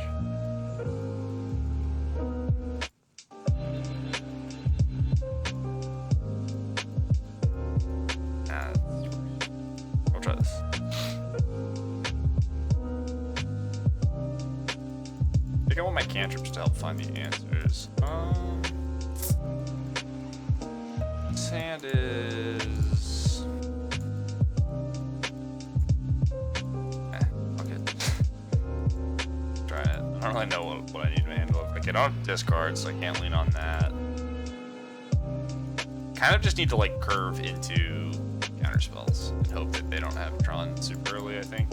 I'll try this. I think I want my cantrips to help find the answers. Sand is... fuck it. Try it. I don't really know what I need to handle. Like, I don't have discard, so I can't lean on that. Kind of just need to, like, curve into counter spells and hope that they don't have Tron super early, I think.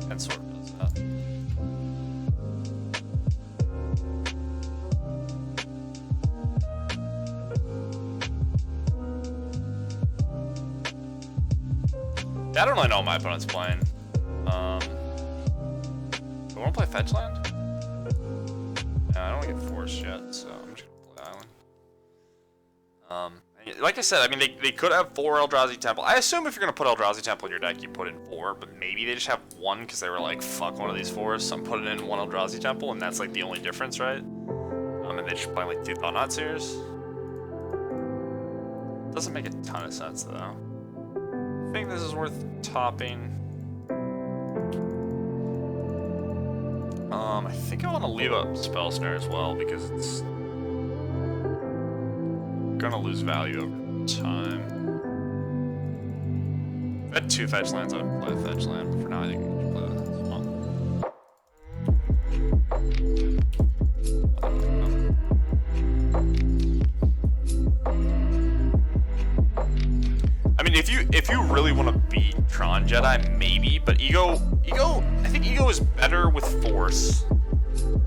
That sort of does that. I don't really know what my opponent's playing. Do I want to play Fetch Land? No, I don't want to get forced yet, so I'm just going to play Island. Like I said, I mean, they could have 4 Eldrazi Temple. I assume if you're going to put Eldrazi Temple in your deck, you put in 4, but maybe they just have 1 because they were like, fuck one of these 4s, so I'm putting in 1 Eldrazi Temple, and that's like the only difference, right? And they just play like 2 Thought-Knot Seers. Doesn't make a ton of sense, though. I think this is worth topping. I think I want to leave up Spell Snare as well because it's gonna lose value over time. If I had 2 fetch lands, I would play a fetch land, but for now I think we should play that. It's fun. I mean, if you really want to beat Tron Jedi, maybe, but Ego, I think Ego is better with Force.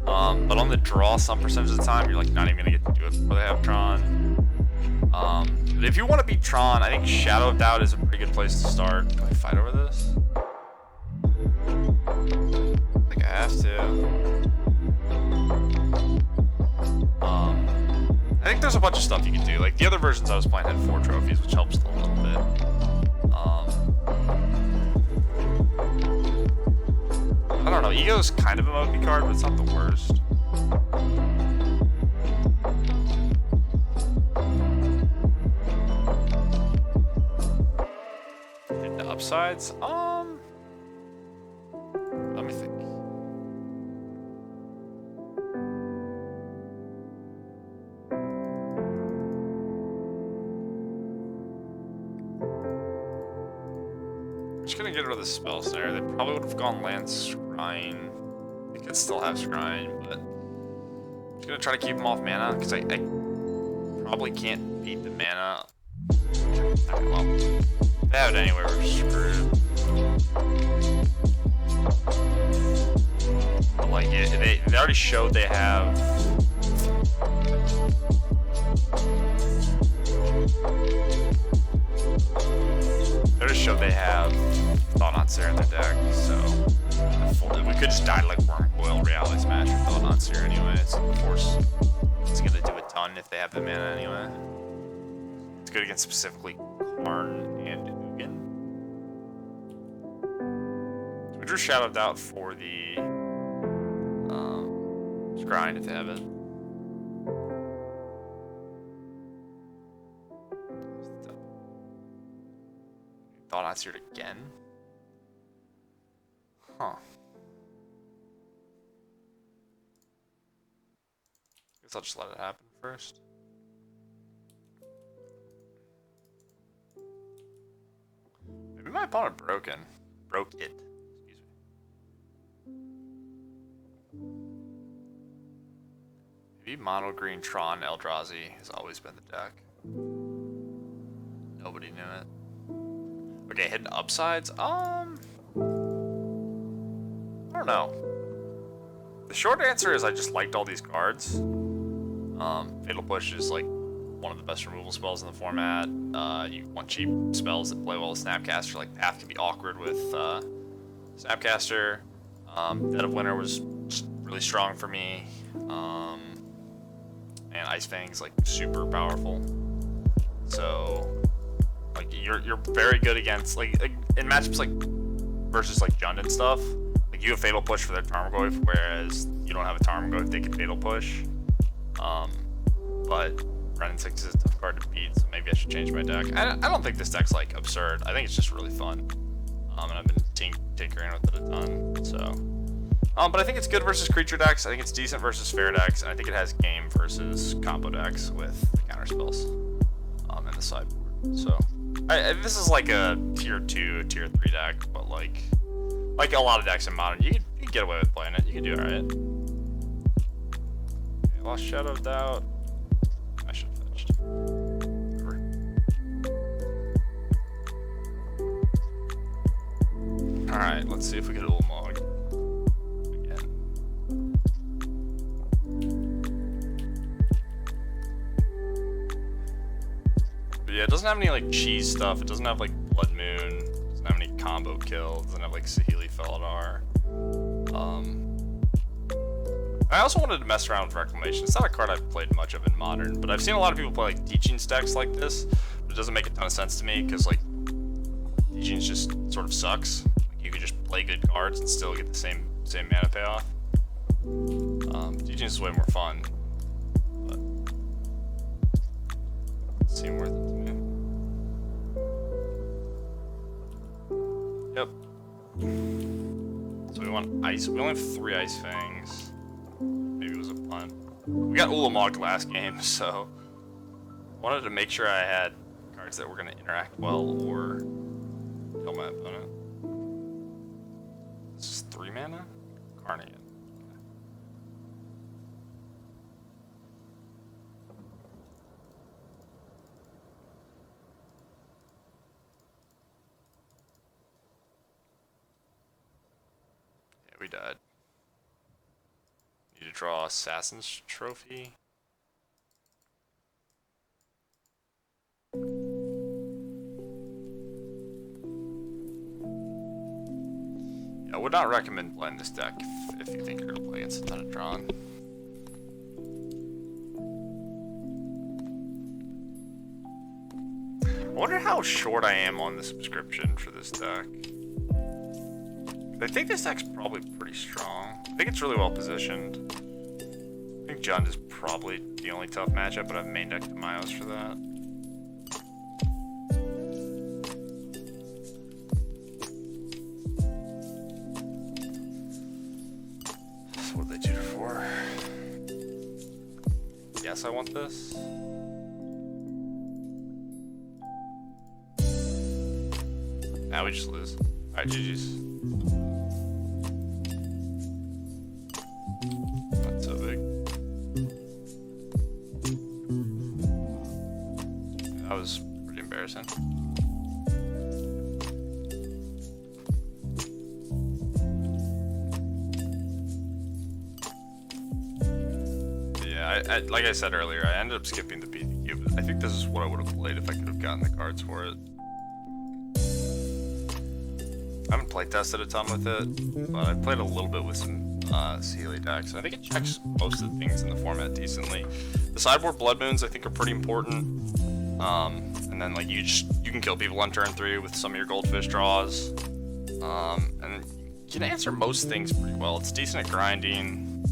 But on the draw, some percentage of the time, you're like not even gonna get to do it before they have Tron. But if you want to beat Tron, I think Shadow of Doubt is a pretty good place to start. Can I fight over this? I think I have to. I think there's a bunch of stuff you can do. Like the other versions I was playing had 4 trophies, which helps a little bit. I don't know. Ego's kind of a Moki card, but it's not the worst. And the upsides, let me think. I'm just gonna get rid of the spell snare. They probably would have gone Lance Scrying. They could still have Scrying, but I'm just gonna try to keep them off mana because I probably can't beat the mana. Well, if they have it anyway, we're screwed. But like they already showed they have. They already showed they have Thought on Seer in their deck, so we could just die like Wormcoil Reality Smash with Thought on Seer anyway. So of course, it's gonna do a ton if they have the mana anyway. It's good against specifically Karn and Ugin. So we drew Shadow of Doubt for the Scrying if they have it. Thought on Seer again? Huh. Guess I'll just let it happen first. Maybe my opponent broke it. Excuse me. Maybe mono green Tron Eldrazi has always been the deck. Nobody knew it. Okay, hidden upsides. I don't know. The short answer is I just liked all these cards. Fatal Push is like one of the best removal spells in the format. You want cheap spells that play well with Snapcaster. Like Path can be awkward with Snapcaster. Dead of Winter was just really strong for me. And ice-fang is like super powerful. So like you're very good against like in matchups like versus like Jund and stuff. Like you have Fatal Push for their Tarmogoyf, whereas you don't have a Tarmogoyf, they can Fatal Push. But Renin 6 is a tough card to beat, so maybe I should change my deck. I don't think this deck's like absurd. I think it's just really fun. And I've been tinkering with it a ton. So, but I think it's good versus creature decks. I think it's decent versus fair decks, and I think it has game versus combo decks with the counter spells and the sideboard. So. This is like a tier 2, tier 3 deck, but like a lot of decks in Modern, you can get away with playing it. You can do alright. Okay, lost Shadow of Doubt. I should have fetched. Alright, let's see if we get a little Mog again. But yeah, it doesn't have any like cheese stuff. It doesn't have like Blood Moon. It doesn't have any combo kill. It doesn't have like Saheeli Felidar. I also wanted to mess around with Reclamation. It's not a card I've played much of in Modern, but I've seen a lot of people play like Teaching decks like this. But it doesn't make a ton of sense to me because like Teaching just sort of sucks. Like, you could just play good cards and still get the same mana payoff. Teaching is way more fun, but it seemed worth it to me. Yep. So we want ice. We only have 3 ice-fangs. Maybe it was a punt. We got Ulamog last game, so wanted to make sure I had cards that were going to interact well or kill my opponent. This is 3 mana? Carnigan. We died. Need to draw Assassin's Trophy. I would not recommend playing this deck if you think you're going to play against a ton of drawn. I wonder how short I am on the subscription for this deck. I think this deck's probably pretty strong. I think it's really well positioned. I think Jund is probably the only tough matchup, but I've main decked the Myos for that. So what did they 2-4? Yes, I want this. Now we just lose. Alright, GG's. Not so big. That was pretty embarrassing. Yeah, like I said earlier, I ended up skipping the BTQ, but I think this is what I would have played if I could have gotten the cards for it. I haven't playtested a ton with it, but I've played a little bit with some Sealy decks. I think it checks most of the things in the format decently. The sideboard Blood Moons I think are pretty important. And then like you can kill people on turn 3 with some of your Goldfish draws. And you can answer most things pretty well. It's decent at grinding.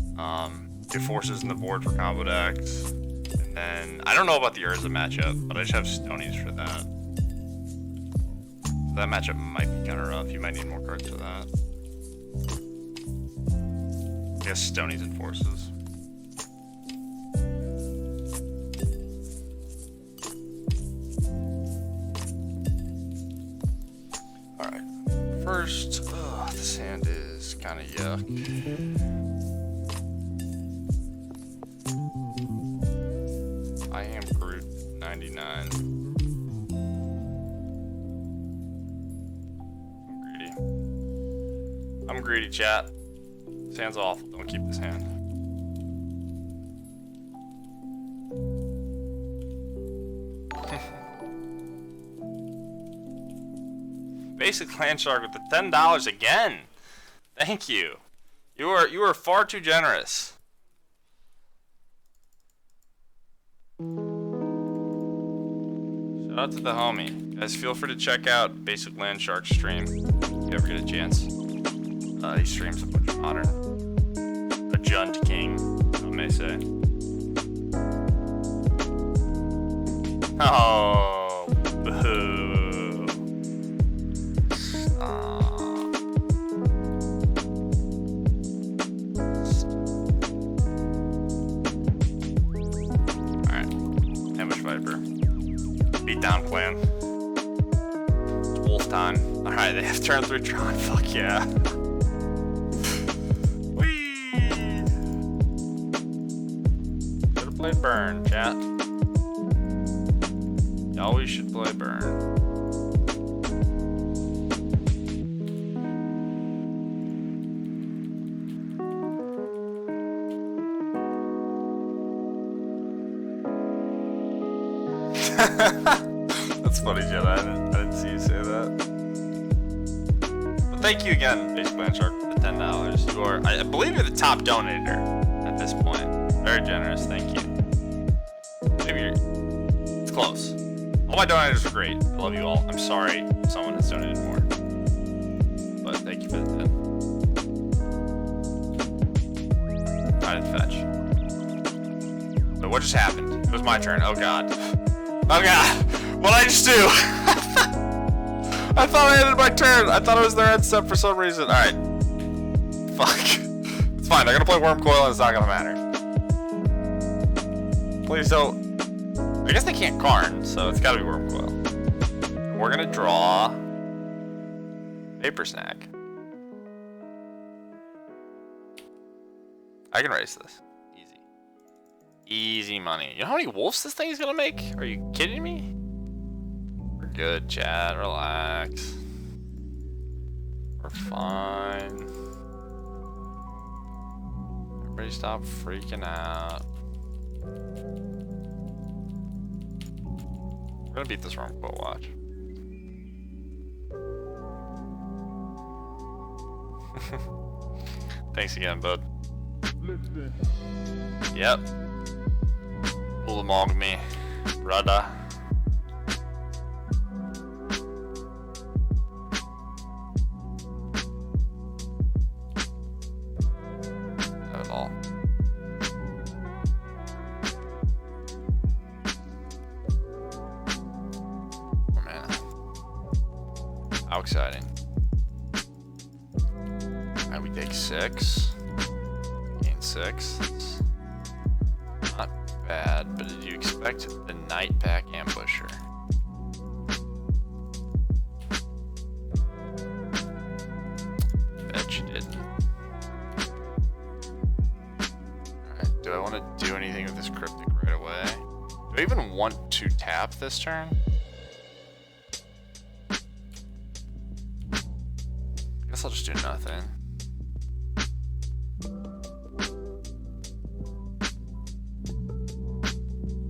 Get forces in the board for combo decks. And then I don't know about the Urza matchup, but I just have Stonies for that. That matchup might be kind of rough. You might need more cards for that. I guess Stonies and Forces. Alright. First, this hand is kind of yuck. I am Groot 99. I'm greedy, chat. This hand's awful. Don't keep this hand. Basic Land Shark with the $10 again. Thank you. You are far too generous. Shout out to the homie. Guys, feel free to check out Basic Land Shark's stream if you ever get a chance. He streams a bunch of Modern. A Jund King, some may say. Oh, boo. Alright, Ambush Viper. Beatdown plan. It's Wolf time. Alright, they have turn 3 drawn. Fuck yeah. Play Burn, chat. You always should play Burn. That's funny, Jen. I didn't see you say that. But thank you again, Basic Land Shark, for the $10. You are, I believe you're the top donator at this point. Very generous, thank you. Maybe it's close. All my donators are great. I love you all. I'm sorry someone has donated more. But thank you for the 10. I didn't fetch. Wait, what just happened? It was my turn. Oh god. Oh god! What did I just do? I thought I ended my turn. I thought it was their end step for some reason. Alright. Fuck. It's fine. They're gonna play Worm Coil and it's not gonna matter. Please don't. I guess they can't Karn, so it's gotta be Worm Coil. We're gonna draw Vapor Snack. I can race this. Easy. Easy money. You know how many wolves this thing is gonna make? Are you kidding me? We're good, chat. Relax. We're fine. Everybody stop freaking out. We're gonna beat this wrong quote, watch. Thanks again, bud. Listen. Yep. Pull among me, brother. Not at all. Oh man. How exciting. Alright, we take 6. Gain 6. That's not bad, but did you expect the night pack ambusher? Bet you didn't. Alright, do I want to do anything with this cryptic right away? Do I even want to tap this turn? Guess I'll just do nothing.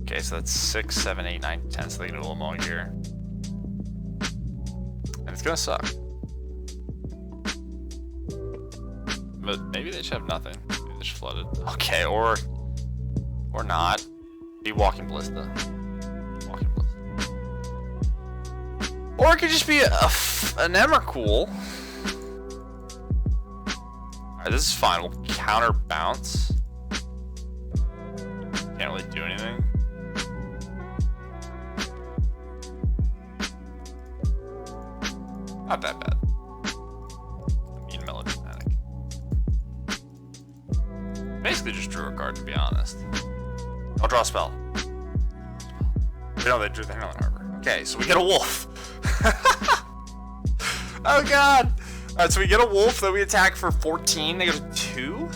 Okay, so that's 6, 7, 8, 9, 10, so they can do a little more here. And it's gonna suck. But maybe they should have nothing. Maybe they just flooded. Okay, or not. Be Walking Ballista. Walking Ballista. Or it could just be an Emrakul. Alright, this is fine. We'll counter bounce. Can't really do anything. Not that bad. I mean, melodramatic. Basically just drew a card, to be honest. I'll draw a spell. No, they drew the Heron Harbor. Okay, so we get a wolf. Oh god! Alright, so we get a wolf, then we attack for 14, they go to 2.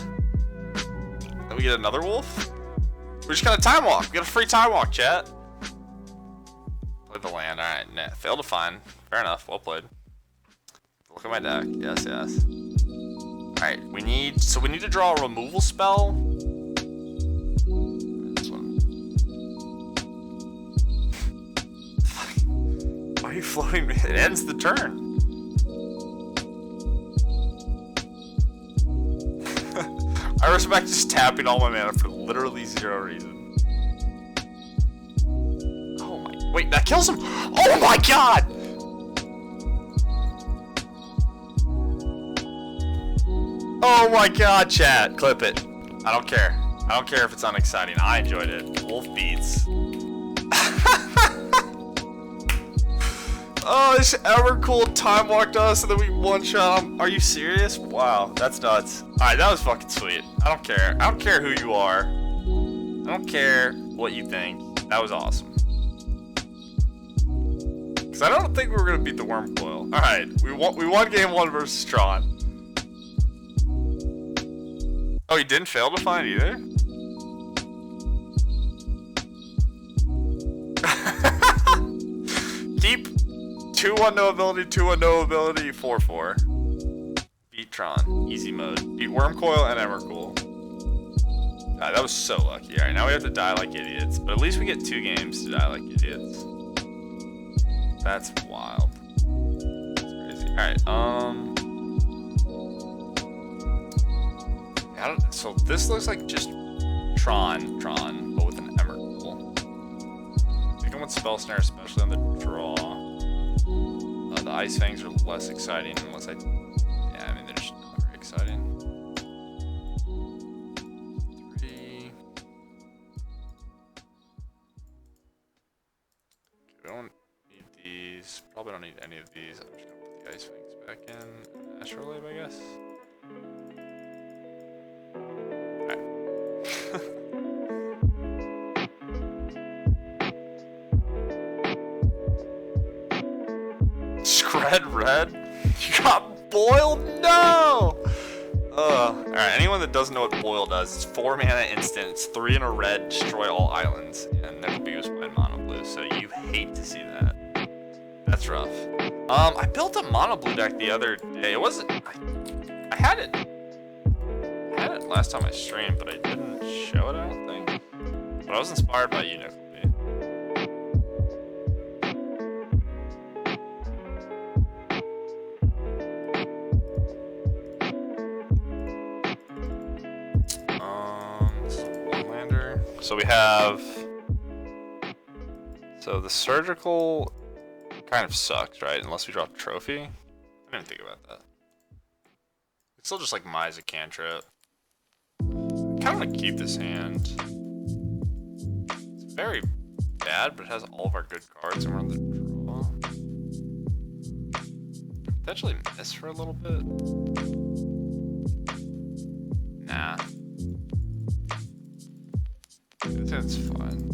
Then we get another wolf. We just got a time walk. We got a free time walk, chat. Played the land. Alright, nah, failed to find. Fair enough, well played. Look at my deck. Yes, yes. Alright, we need to draw a removal spell. This one. Why are you floating? It ends the turn. I respect just tapping all my mana for literally 0 reason. Oh my, wait, that kills him! Oh my god! Oh my god, chat. Clip it. I don't care. I don't care if it's unexciting. I enjoyed it. Wolf beats. Oh, this Emrakul time walked us and then we one-shot him. Are you serious? Wow, that's nuts. Alright, that was fucking sweet. I don't care. I don't care who you are. I don't care what you think. That was awesome. Because I don't think we were going to beat the Wormcoil. Alright, we won game 1 versus Tron. Oh, you didn't fail to find either? Keep 2-1 no ability, 2-1 no ability, 4-4. Beat Tron, easy mode. Beat Wormcoil and Emrakul. That was so lucky. Alright, now we have to die like idiots. But at least we get 2 games to die like idiots. That's wild. That's crazy. Alright, so this looks like just Tron, but with an Emrakul. I think I want Spell Snare, especially on the draw. The ice-fangs are less exciting unless I mean, they're just not very exciting. 3. Okay, we don't need these. Probably don't need any of these. I'm just gonna put the ice-fangs back in. Astrolabe, I guess. Scred red? You got boiled? No! Alright, anyone that doesn't know what boil does, it's 4 mana instant, it's 3 in a red, destroy all islands, and never be used by mono blue, so you hate to see that. That's rough. I built a mono blue deck the other day. It wasn't. I had it had it last time I streamed, but I didn't show it, I don't think. But I was inspired by you, Nickelby. This is a one-lander. So we have... So the surgical kind of sucks, right? Unless we drop a trophy. I didn't think about that. It's still just like Mize a cantrip. I kind of want to keep this hand. It's very bad, but it has all of our good cards and we're on the draw. Potentially miss for a little bit. Nah. I think that's fine.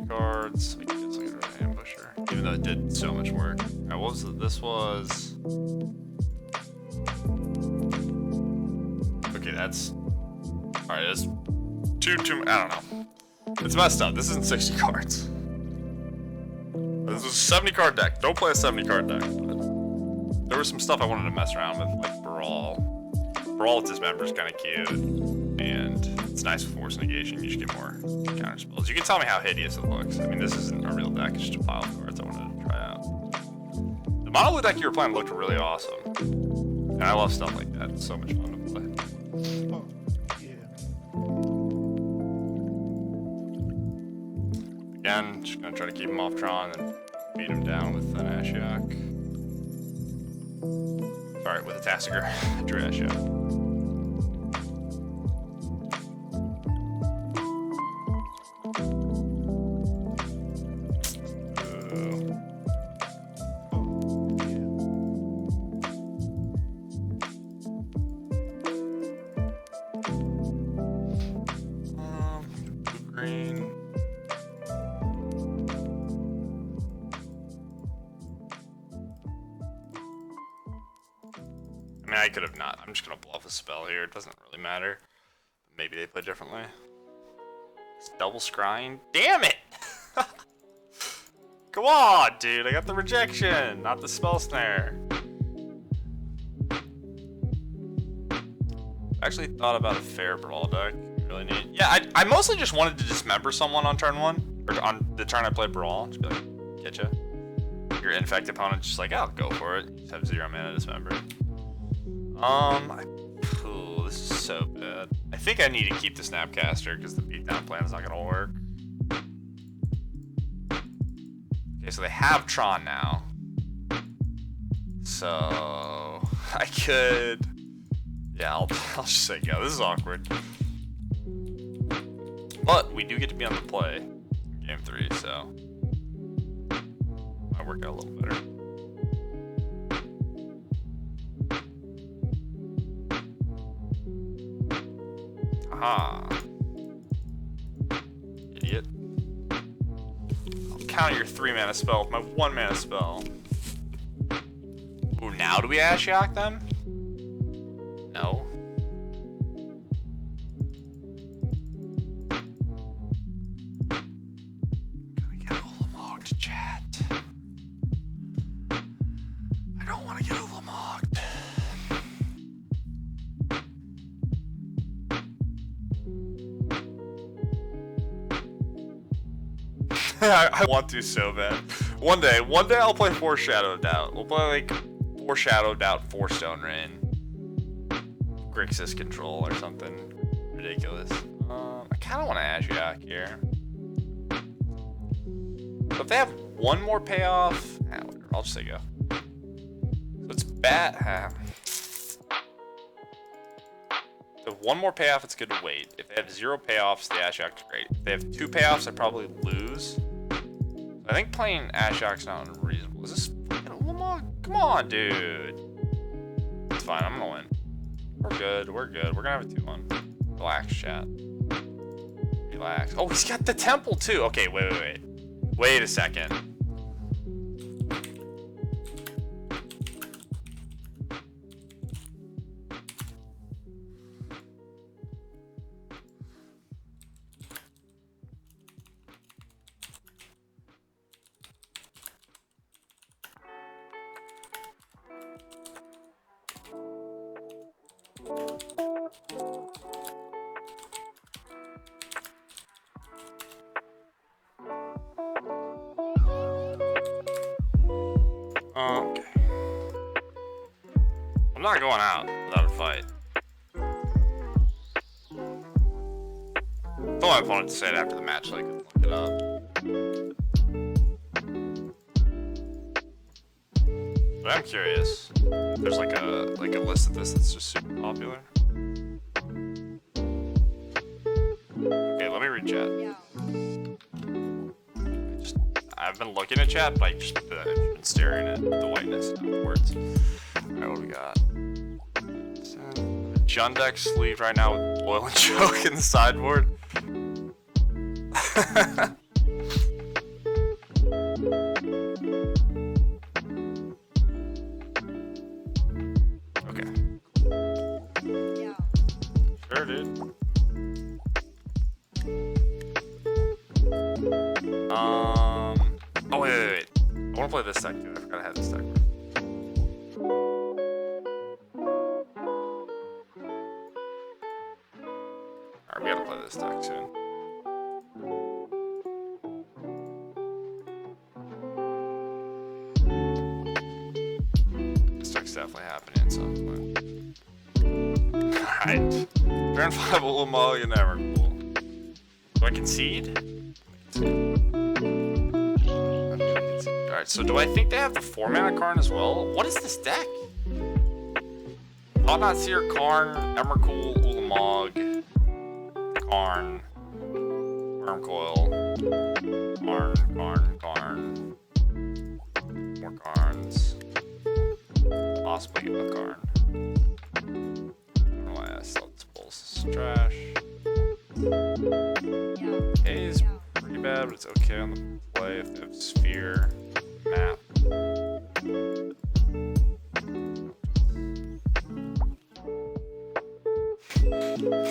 Cards. I guess I got an ambusher. Even though it did so much work. Alright, what was it? This was... Okay, that's... Alright, that's... Too... I don't know. It's messed up. This isn't 60 cards. This was a 70 card deck. Don't play a 70 card deck. But there was some stuff I wanted to mess around with, like Brawl. Brawl with Dismember is kind of cute. And it's nice with Force Negation. You just get more counter spells. You can tell me how hideous it looks. I mean, this isn't a real deck. It's just a pile of cards I wanted to try out. The mono blue deck you were playing looked really awesome. And I love stuff like that. It's so much fun to play. Again, just gonna try to keep him off Tron and beat him down with an Ashiok. Alright, with a Tassiger. Drew Ashiok. I could have not. I'm just gonna bluff a spell here. It doesn't really matter. Maybe they play differently. It's double scrying. Damn it! Come on, dude. I got the rejection, not the spell snare. I actually thought about a fair brawl deck. Really neat. Yeah, I mostly just wanted to dismember someone on turn 1. Or on the turn I play brawl. Just be like, getcha. Your infect opponent's just like, I'll go for it. Just have 0 mana dismember. Ooh, this is so bad. I think I need to keep the Snapcaster because the beatdown plan is not gonna work. Okay, so they have Tron now. So I could, yeah, I'll just say go. This is awkward. But we do get to be on the play in game 3, so might work out a little better. Ah, idiot. I'll counter your 3 mana spell with my 1 mana spell. Ooh, now do we Ashiok them? No. Gonna get Ulamogged, chat. I don't want to get Ulamogged. I want to so bad. One day I'll play Foreshadowed Doubt. We'll play like Foreshadowed Doubt, 4 Stone Rain, Grixis Control or something ridiculous. I kind of want to Ashiok here. But if they have one more payoff, whatever. I'll just say go. So it's bad. If one more payoff, it's good to wait. If they have 0 payoffs, the Ashiok's great. If they have 2 payoffs, I probably lose. I think playing Ashiok's not unreasonable. Is this fucking Ulamog? Come on, dude. It's fine, I'm gonna win. We're good, we're good. We're gonna have a 2-1. Relax, chat. Relax. Oh, he's got the temple too. Okay, wait. Wait a second. not going out without a fight. I thought my opponent said after the match so I could look it up. But I'm curious. There's like a list of this that's just super popular. Okay, let me read chat. I've been looking at chat, but I've been staring at the whiteness of the words. Alright, what do we got? Jundex sleeved right now with oil and choke in the sideboard. Okay. Sure, dude. Oh, wait. I want to play this deck, dude. I forgot I had this deck. Alright, we gotta play this deck soon. This deck's definitely happening at some point. Alright. Turn 5 Ulamog and Emrakul. Do I concede? Alright, so do I think they have the 4-mana Karn as well? What is this deck? Seer, Karn, Emrakul, Ulamog, Karn, Wormcoil, Karn, more Karns, possibly a Karn. I don't know why I still this Pulse is trash. A is pretty bad, but it's okay on the play if they have Sphere, Map.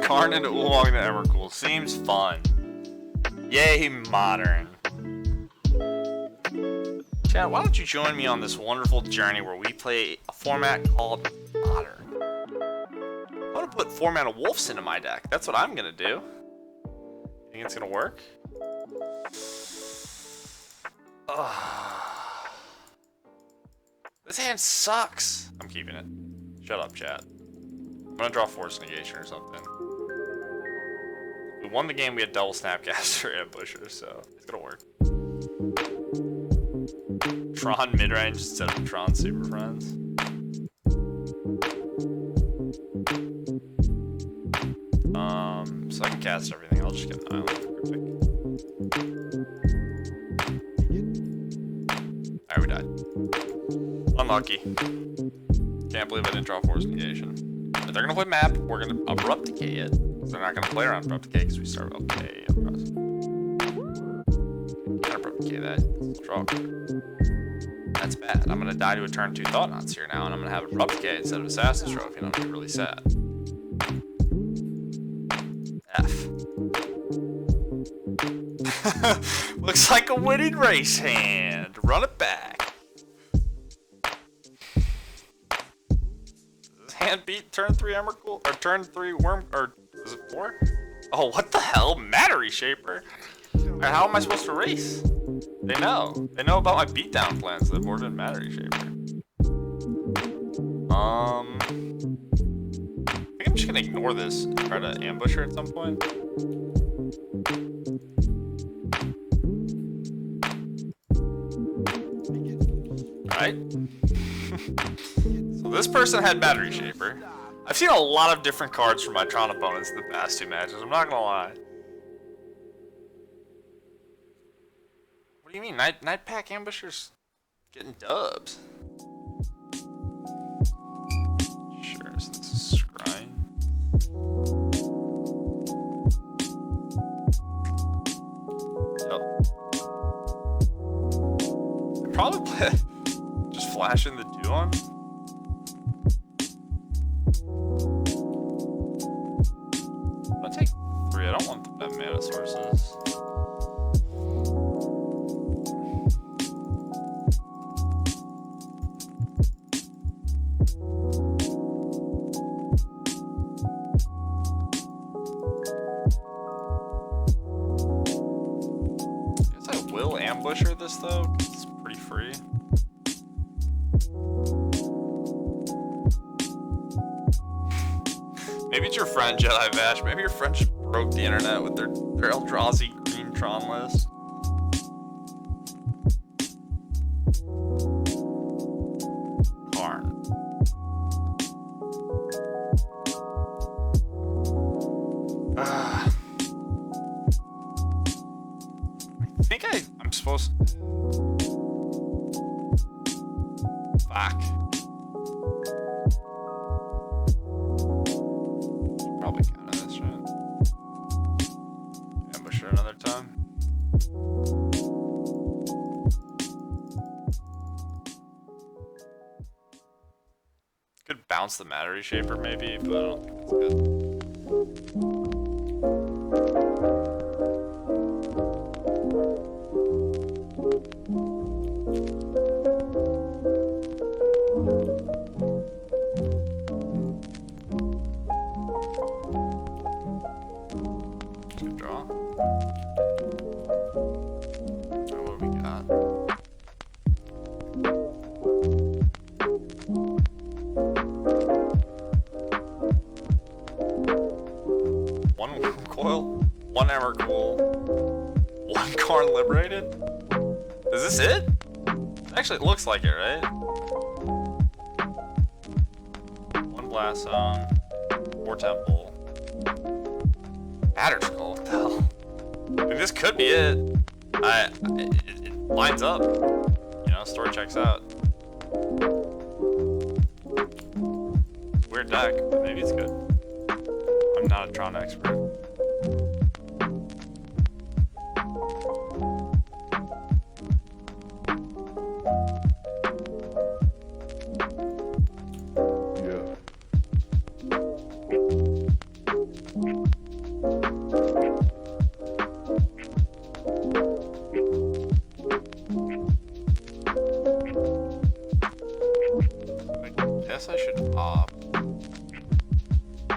Karn into Ulamog into Emrakul seems fun. Yay, modern. Chad, why don't you join me on this wonderful journey where we play a format called Modern? I'm gonna put 4-mana Wolves into my deck. That's what I'm gonna do. Think it's gonna work? This hand sucks. I'm keeping it. Shut up, chat. I'm gonna draw Force Negation or something. We won the game, we had double Snapcaster Ambusher, so it's gonna work. Tron midrange instead of Tron Super Friends. So I can cast everything, I'll just get an island for Cryptic. Alright, we died. Unlucky. Can't believe I didn't draw Force Negation. If they're gonna play map, we're gonna Abrupt Decay it. They're not gonna play around Abrupt Decay because we start with okay. Can't Abrupt Decay that. Draw. That's bad. I'm gonna die to a turn 2 Thought-Knots here now, and I'm gonna have Abrupt Decay instead of Assassin's Trophy, and I'm gonna be really sad. F. Looks like a winning race hand. Run it back. Does this hand beat turn 3 Emrakul? Or turn 3 Worm? Or is it 4? Oh, what the hell? Matter Reshaper? Alright, how am I supposed to race? They know. They know about my beatdown plans. They've more than Matter Reshaper. I think I'm just gonna ignore this and try to ambush her at some point. Alright. So this person had Matter Reshaper. I've seen a lot of different cards from my Tron opponents in the past 2 matches, I'm not gonna lie. What do you mean? Night Pack Ambusher's getting dubs. Sure, so this is scrying. Yep. I'd probably play just flash in the Duon. I'm gonna take 3, I don't want them to have mana sources. Ambusher this though, 'cause it's pretty free. Maybe it's your friend Jedi Vash. Maybe your friend just broke the internet with their Eldrazi green Tron list. Karn. I think I'm supposed. Fuck. Probably counter this, right? Ambush her another time. Could bounce the Matter Reshaper maybe, but I don't think that's good. Good draw. Alright, what do we got? One coil, one Emrakul, one Karn liberated? Is this it? Actually, it looks like it, right? One Blast Zone, 4 Temple. Batter Skull, what the hell? I mean, this could be it. It lines up. You know, story checks out. Weird deck, but maybe it's good. I'm not a Tron expert. Yeah. I guess I should opt. I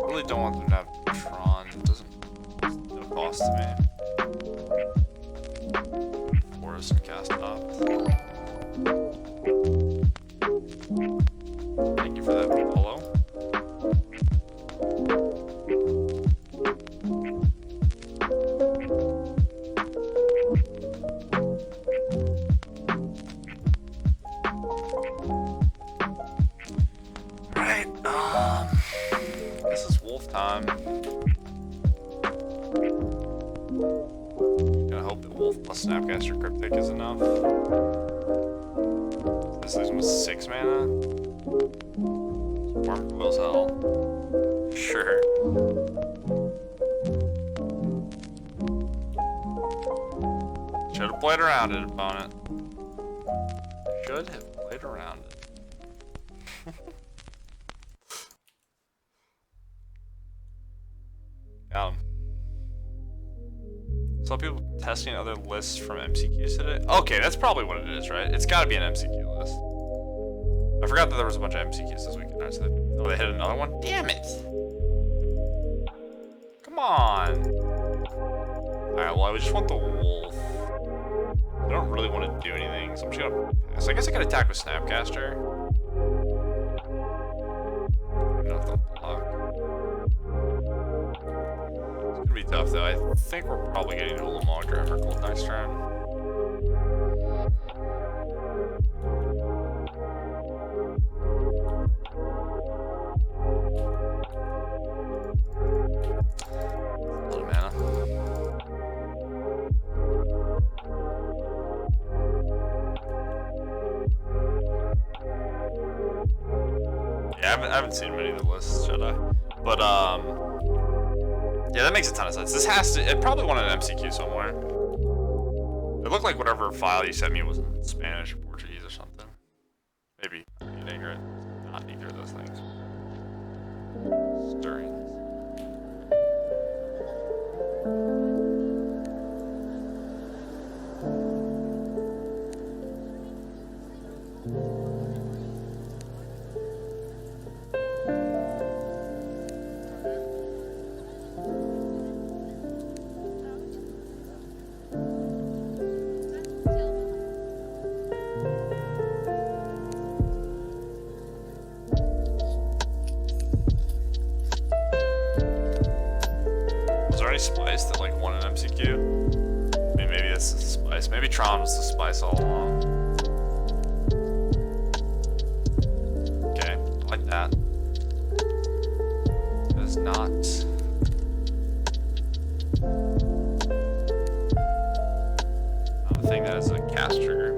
really don't want them to have Tron. It doesn't. It's no cost to me. Forest and cast opt. Thank you for that follow. Alright, this is wolf time. Gonna hope that wolf plus Snapcaster Cryptic is enough. This leaves him with 6 mana. Worm Coil's hell. Sure. Should have played around it, opponent. Should have played around it. Got him. Saw people testing other lists from MCQs today. Okay, that's probably what it is, right? It's gotta be an MCQ list. I forgot that there was a bunch of MCQs this weekend. Right? So they hit another one? Damn it! Come on! Alright, well, I just want the wolf. I don't really want to do anything, so I'm just gonna pass. I guess I could attack with Snapcaster. I don't know if they'll block. It's gonna be tough, though. I think we're probably getting to a little longer Emrakul next turn. A lot of mana. Yeah, I haven't seen many of the lists, should I? But, yeah, that makes a ton of sense. This has to, it probably won an MCQ somewhere. It looked like whatever file you sent me was in Spanish or Portuguese or something. Maybe I'm being ignorant. Not either of those things. Stirrings. spice. Maybe Tron was the spice all along. Okay, I like that. That is not. Not a thing that is a cast trigger.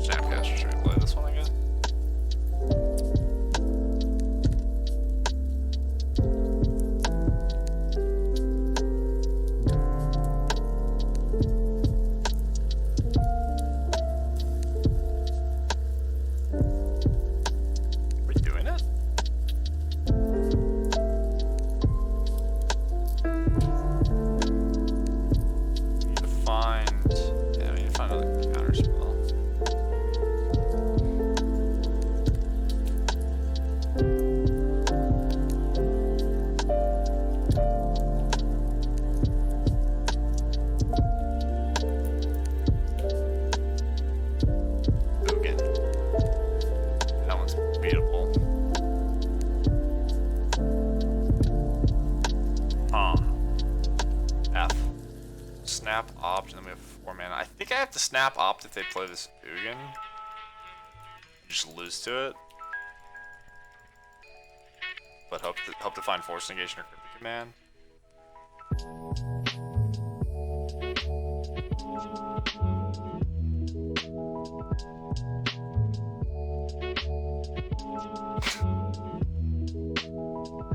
Snapcaster, should we play this one again? We doing it? We need to find. Yeah, we need to find another counter spell. Bogan. That one's beatable. Huh. F. Snap opt, and then we have 4 mana. I think I have to snap opt if they play this Ugin. Just lose to it. But hope to find force negation or cryptic command.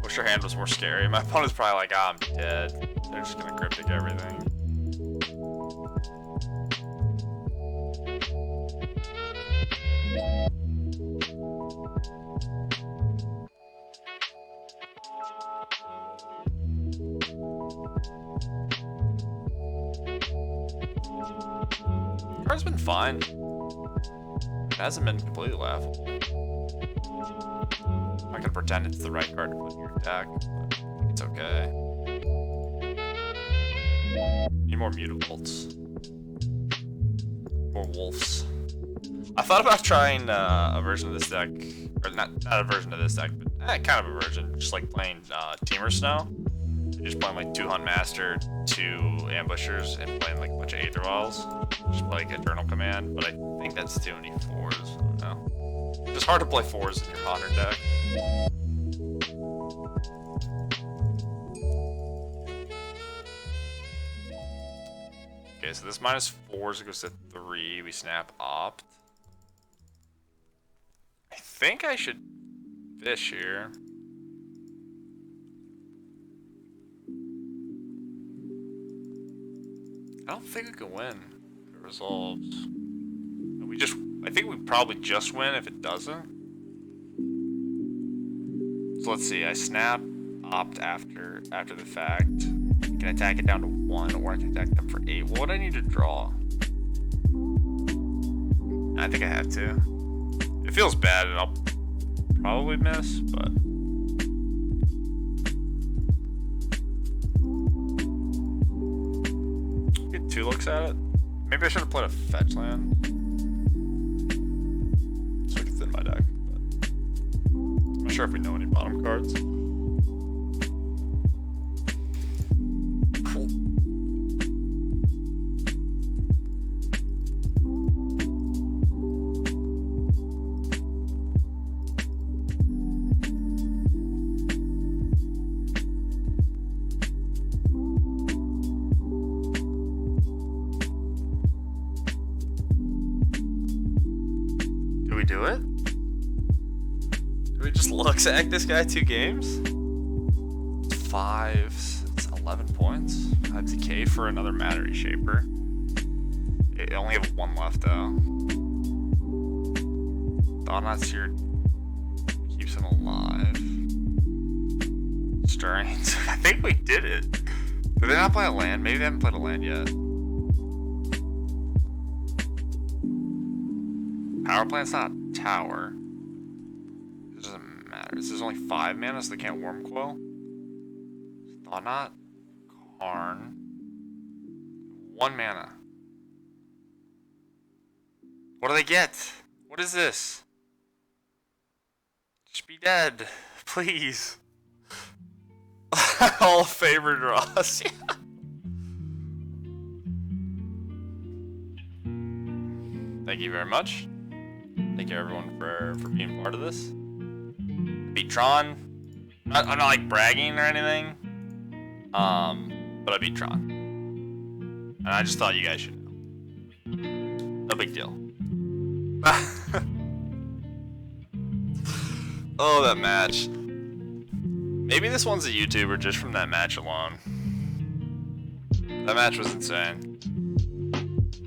Wish your hand was more scary. My opponent's probably like, ah, I'm dead. They're just gonna cryptic everything. Card's been fine. It hasn't been completely laughable. I can pretend it's the right card to put in your deck, but it's okay. Need more mutabolts. More wolves. I thought about trying a version of this deck, or not a version of this deck, but kind of a version, just like playing Teamer Snow. Just playing like 2 Hunt Master, 2 Ambushers, and playing like a bunch of Aether Vials. Just like Eternal Command, but I think that's too many 4s. I don't know. It's hard to play 4s in your modern deck. Okay, so this -4s goes to 3. We snap opt. I think I should fish here. I don't think we can win if it resolves. I think we probably just win if it doesn't. So let's see, I snap opt after the fact. I can attack it down to 1, or I can attack them for 8. What would I need to draw? I think I have to. It feels bad and I'll probably miss, but get 2 looks at it. Maybe I should have played a fetch land. So it's in my deck, but I'm not sure if we know any bottom cards. Cool. Do we do it? Do we just look sack this guy 2 games? 5. It's 11 points. 5 decay for another Matter Reshaper. I only have 1 left though. Thought-Knot's here keeps him alive. Strains. I think we did it. Did they not play a land? Maybe they haven't played a land yet. Power plant's not a tower. It doesn't matter. This is only 5 mana, so they can't Worm Coil. Thought-Knot. Karn. 1 mana. What do they get? What is this? Just be dead. Please. All favor draws. thank you very much. Thank you everyone for being part of this. I beat Tron. I'm not like bragging or anything. But I beat Tron. And I just thought you guys should know. No big deal. Oh, that match. Maybe this one's a YouTuber just from that match alone. That match was insane.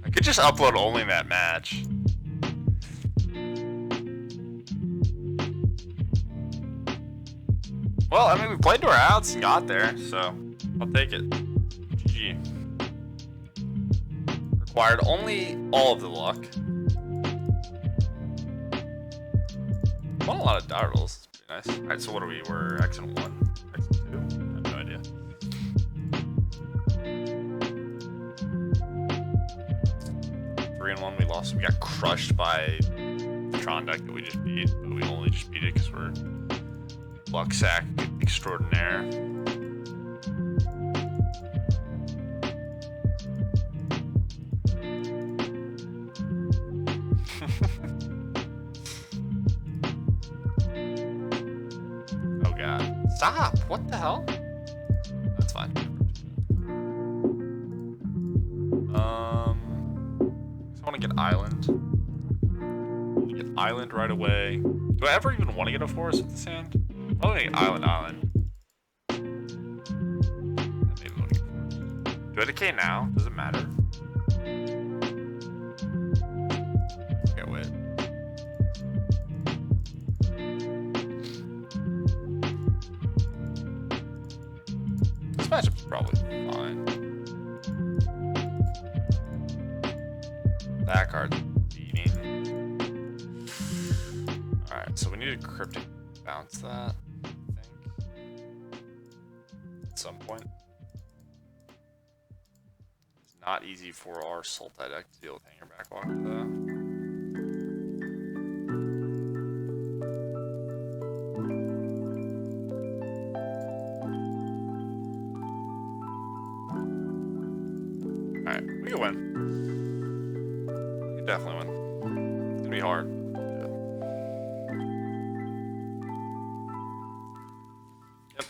I could just upload only that match. Well, I mean, we played to our outs and got there, so I'll take it. GG. Required only all of the luck. Won a lot of die rolls. It's pretty nice. Alright, so what are we? We're X and 1? X and 2? I have no idea. Three and 1 we lost. We got crushed by the Tron deck that we just beat, but we only just beat it because we're luck sack extraordinaire. Oh god. Stop! What the hell? That's fine. I want to get Island. Get Island right away. Do I ever even want to get a forest with this hand? Probably get Island. Maybe we'll get forest. Do I decay now? Does it matter? Okay, wait. This matchup's probably fine. That card's beating. Alright, so we need a cryptic bounce that, I think. At some point. It's not easy for our Sultai deck to deal with hanger backwalk though. Alright, we can win. We can definitely win. It's gonna be hard. Yep. Yep.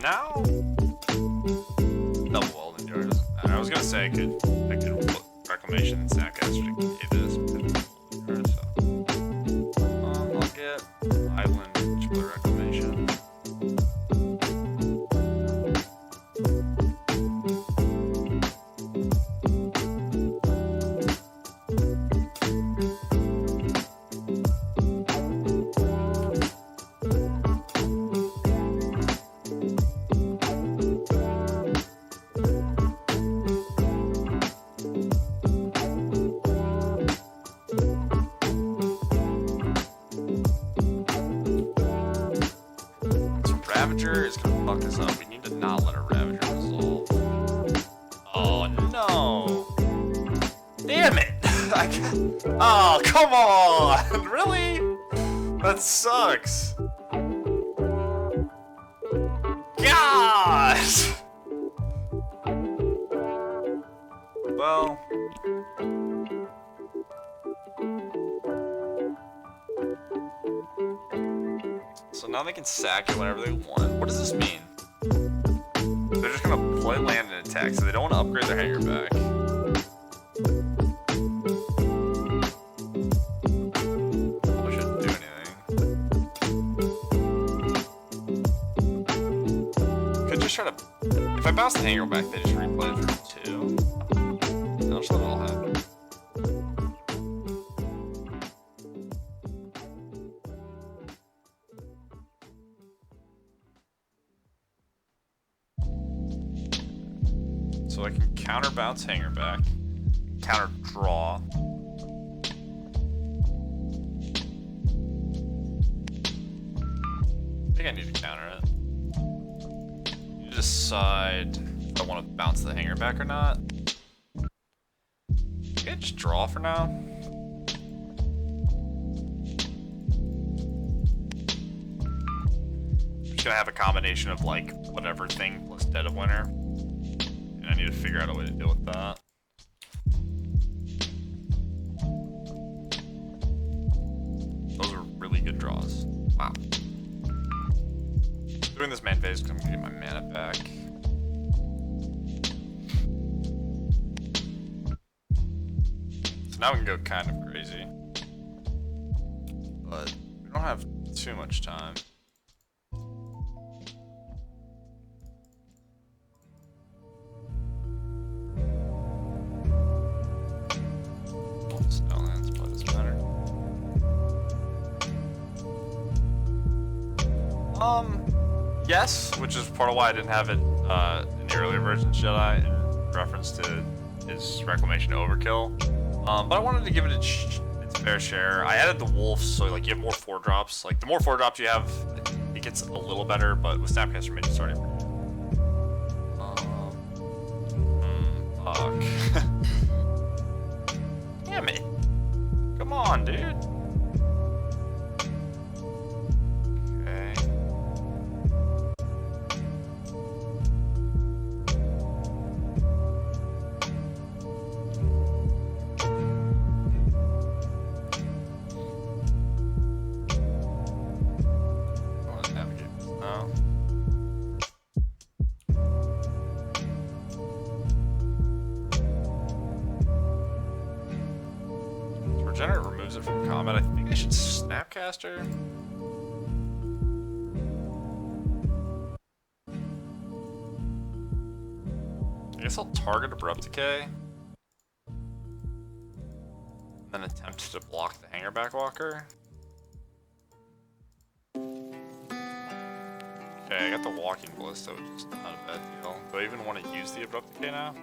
Now, double weld endure doesn't matter. I was gonna say I could put reclamation and Snapcaster to give this, but double weld endure, so I'll get Island for the reclamation. Ravager is gonna fuck us up. We need to not let a Ravager resolve. Oh no! Damn it! I can't. Oh, come on! Really? That sucks. God! Well. So now they can sack it whenever they want. What does this mean? They're just gonna play land and attack, so they don't want to upgrade their hanger back. Probably shouldn't do anything. Could just try to. If I bounce the hanger back, they just replay it for 2. I'll just let it all happen. So I can counterbounce hanger back. counter draw. I think I need to counter it. You decide if I want to bounce the hanger back or not. Okay, just draw for now. I'm just gonna have a combination of like whatever thing plus Dead of Winter. And I need to figure out a way to deal with that. Those are really good draws. Wow. Doing this main phase because I'm gonna get my mana back. So now we can go kind of crazy. But we don't have too much time. Snowlands, but it doesn't matter. Yes, which is part of why I didn't have it in the earlier versions of Jedi in reference to his Reclamation Overkill. But I wanted to give it its fair share. I added the wolves, so like you have more 4-drops. Like the more 4-drops you have, it gets a little better, but with Snapcaster Mage it's already pretty good. Fuck. Damn it. Come on, dude. Regenerate removes it from combat. I think I should Snapcaster. I guess I'll target Abrupt Decay. Then attempt to block the Hanger Backwalker. Okay, I got the Walking Ballista, which is not a bad deal. Do I even want to use the Abrupt Decay now?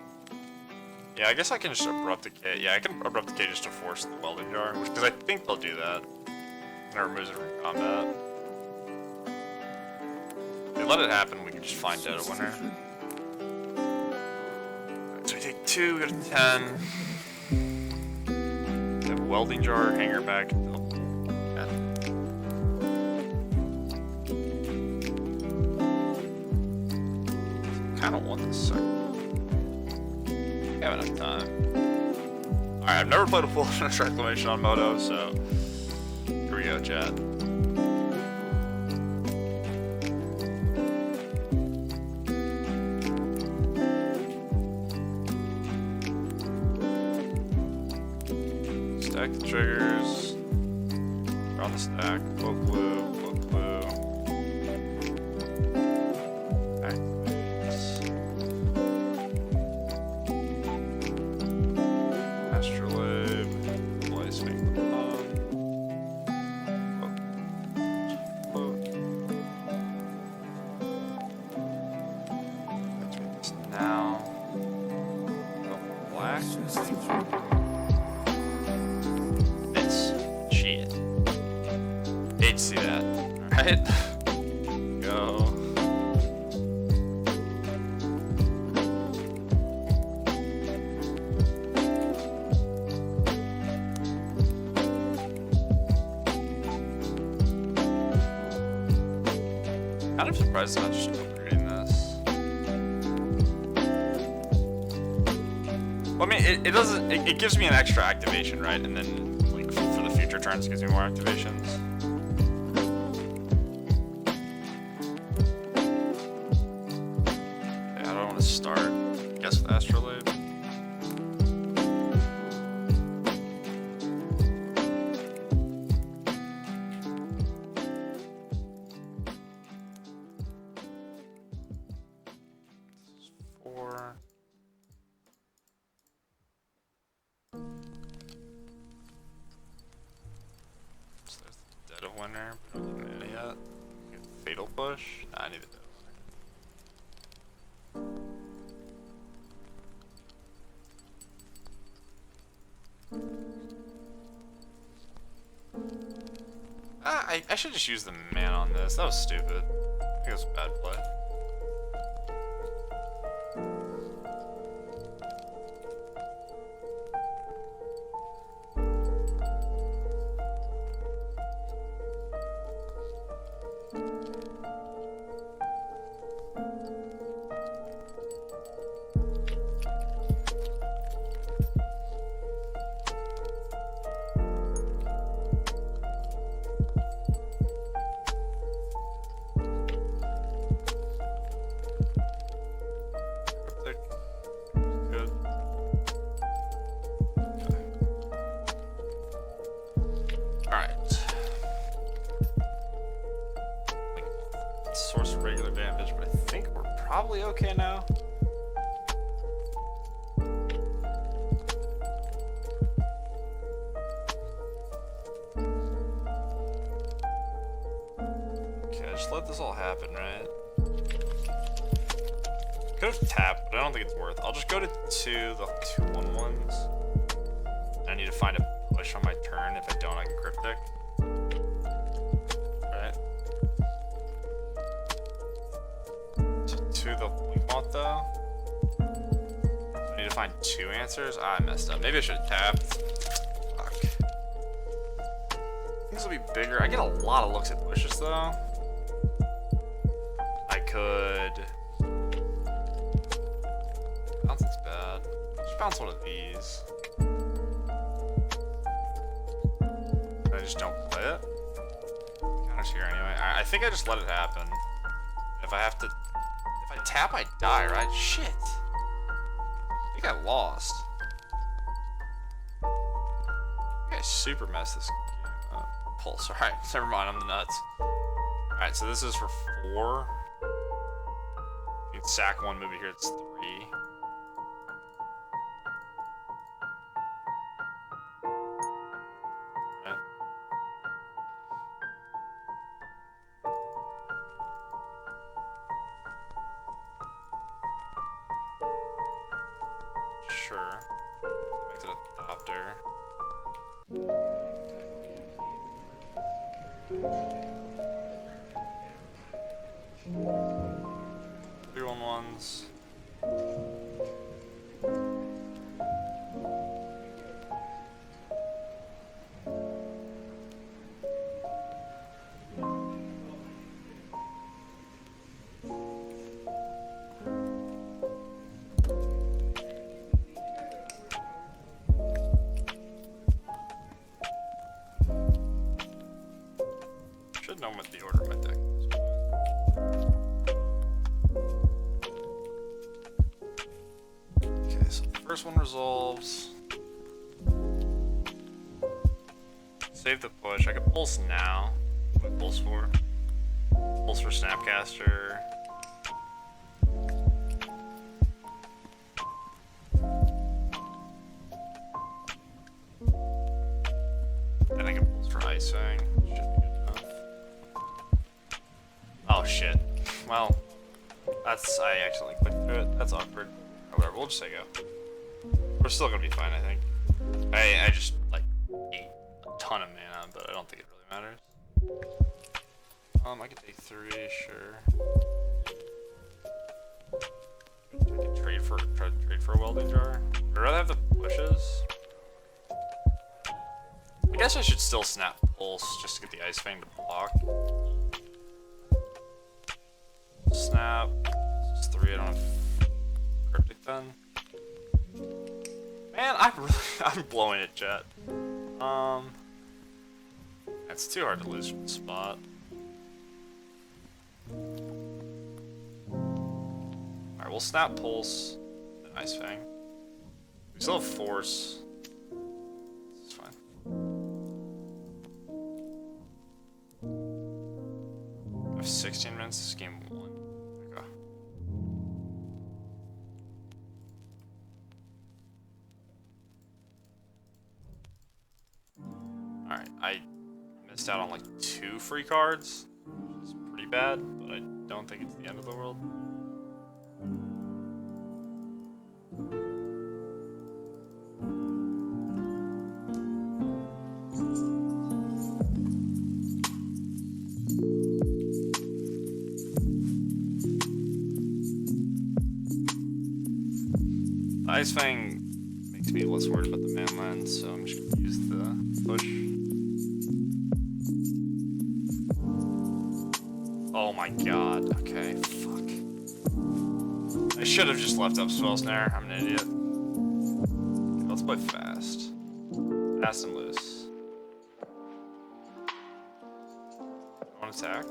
Yeah, I guess I can just Abrupt Decay. Yeah, I can Abrupt Decay just to force the Welding Jar, because I think they'll do that. And it removes it from combat. If they let it happen, we can just find Dead of Winter. Alright, so we take 2, we go to 10. We have Welding Jar, Hanger Back, double. Kind of want this second. We have enough time. Alright, I've never played a full finish Reclamation on Moto, so here we go, chat. Stack the triggers. They're on the stack. Cloak blue, cloak blue. Activates. Astrolabe. Ice-fang. Let's make this now. Go black. Shit. Hate to see that. Alright. Go. Kind of surprised I'm not just upgrading this. Well, I mean, it doesn't. It gives me an extra activation, right? And then, like, for the future turns, it gives me more activations. Okay, I don't want to start. I guess with Astrolabe. This is 4. So there's the Dead of Winter, but I don't need it yet. Get Fatal Push? Nah, I need the Dead of Winter. I should just use the man on this. That was stupid. I think it was a bad play. Good. Alright. Source of regular damage, but I think we're probably okay now. Okay, just let this all happen, right? Could have tapped, but I don't think it's worth. I'll just go to the 2/1/1s. I need to find a push on my turn. If I don't, I can cryptic. Right. To the Winkmont though. I need to find 2 answers. Ah, I messed up. Maybe I should have tapped. Fuck. Things will be bigger. I get a lot of looks at pushes though. I could. Bounce is bad. Just bounce one of these. I just don't play it. Counter's here anyway. I think I just let it happen. If I tap, I die, right? Shit. I think I lost. I think I super messed this game up. Pulse. Alright, never mind, I'm the nuts. Alright, so this is for 4. You can sack 1 movie here, it's 3. Sure. Makes it a adopter. Three 1/1s. Should know what the order of my deck is. Okay, so the first one resolves. Save the push. I could pulse now. What pulse for? Pulse for Snapcaster. And I can pulse for ice-fang. Should be good enough. Oh shit. Well, I accidentally clicked through it. That's awkward. Or whatever, we'll just say go. We're still gonna be fine, I think. I just like ate a ton of mana, but I don't think it really matters. I could take 3, sure. I could try to trade for a welding jar. I'd rather have the pushes. I guess I should still snap pulse just to get the ice-fang to block. Snap. This is 3, I don't have cryptic then. Man, I'm blowing it, chat. It's too hard to lose from the spot. Alright, we'll snap pulse and ice-fang. We still have force. It's fine. I have 16 minutes, this is game 1. Okay. Alright, I missed out on like 2 free cards, which is pretty bad, but I don't think it's the end of the world. ice-fang makes me less worried about the manland, so I'm just gonna use the push. Oh my god, okay, fuck. I should have just left up spell snare, I'm an idiot. Okay, let's play fast. Fast and loose. Don't attack.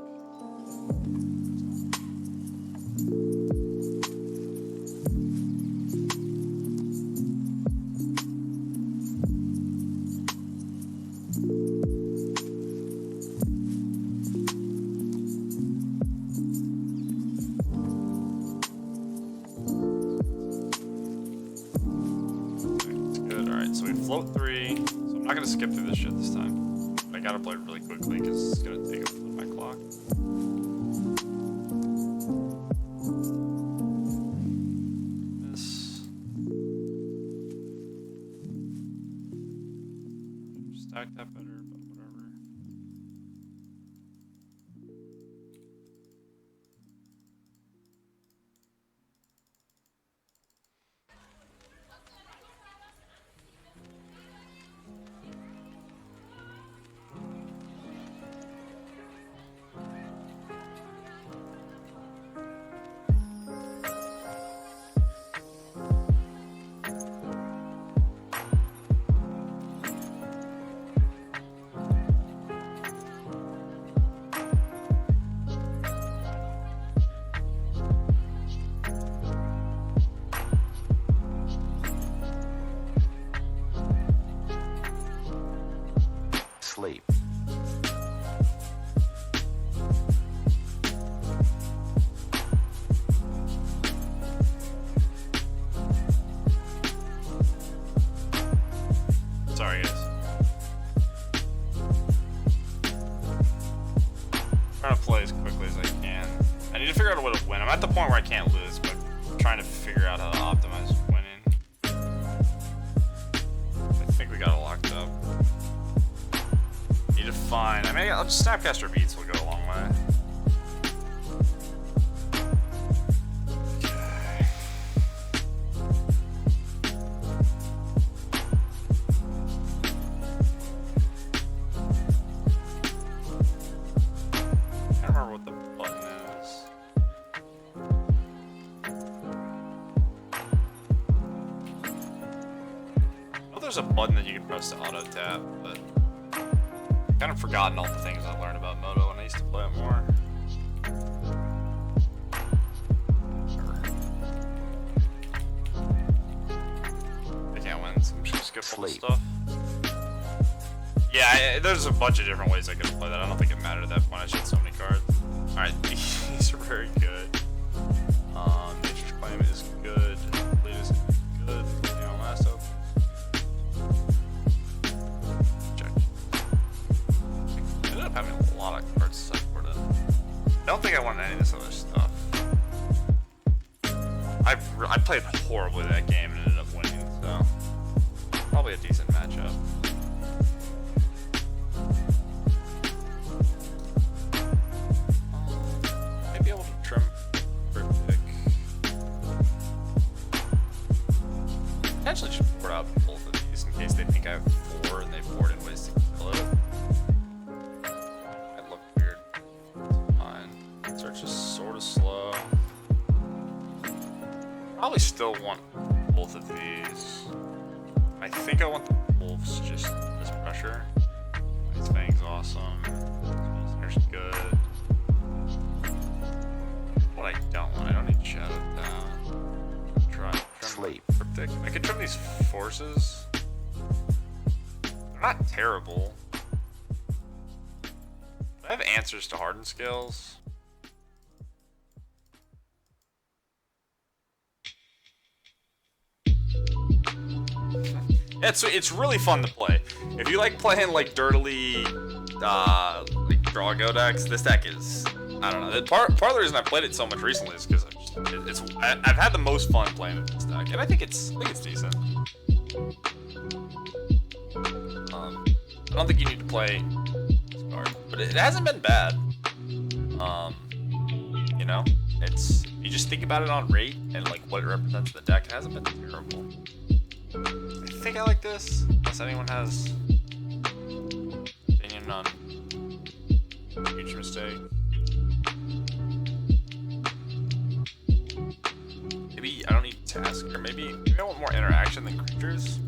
So we float 3, so I'm not gonna skip through this shit this time. But I gotta play it really quickly because it's gonna take up my clock. This. Stack that better, but whatever. Sleep. Sorry, guys. I'm trying to play as quickly as I can. I need to figure out a way to win. I'm at the point where I can't lose, but I'm trying to figure out how to optimize winning. I think we got it locked up. Need to find. I mean, I'll just Snapcaster Beats will go a long way. Okay. Can't remember what the button is. I know there's a button that you can press to auto tap, but kind of forgotten all the things I learned about Moto when I used to play it more. I can't win, so I'm just gonna skip all the stuff. Yeah, there's a bunch of different ways I could play that. I don't think it mattered at that point. I shot so many cards. Alright, these are very good. Nature's Claim is good. Bleed is good. You know, last up. Check. I ended up having a lot of cards supported. I don't think I want any of this other stuff. I played horribly that game and ended up winning, so probably a decent matchup. Maybe able to trim Cryptic. Potentially should board out both of these in case they think I have 4 and they board in ways to kill it. That look weird. It's fine. Search is sort of slow. Probably still want both of these. I think I want the wolves just this pressure. ice-fang's awesome. There's good. What I don't need Shadow Down. Trim Sleep. Cryptic. I could trim these forces. They're not terrible. I have answers to hardened skills. It's really fun to play. If you like playing like dirtily like draw go decks, this deck is, I don't know. Part of the reason I played it so much recently is because I've had the most fun playing with this deck, and I think it's decent. I don't think you need to play this card, but it hasn't been bad. You know. it's you just think about it on rate and like what it represents in the deck. It hasn't been terrible. I think I like this. Unless anyone has opinion on future mistake. Maybe I don't need task, or maybe I want more interaction than creatures.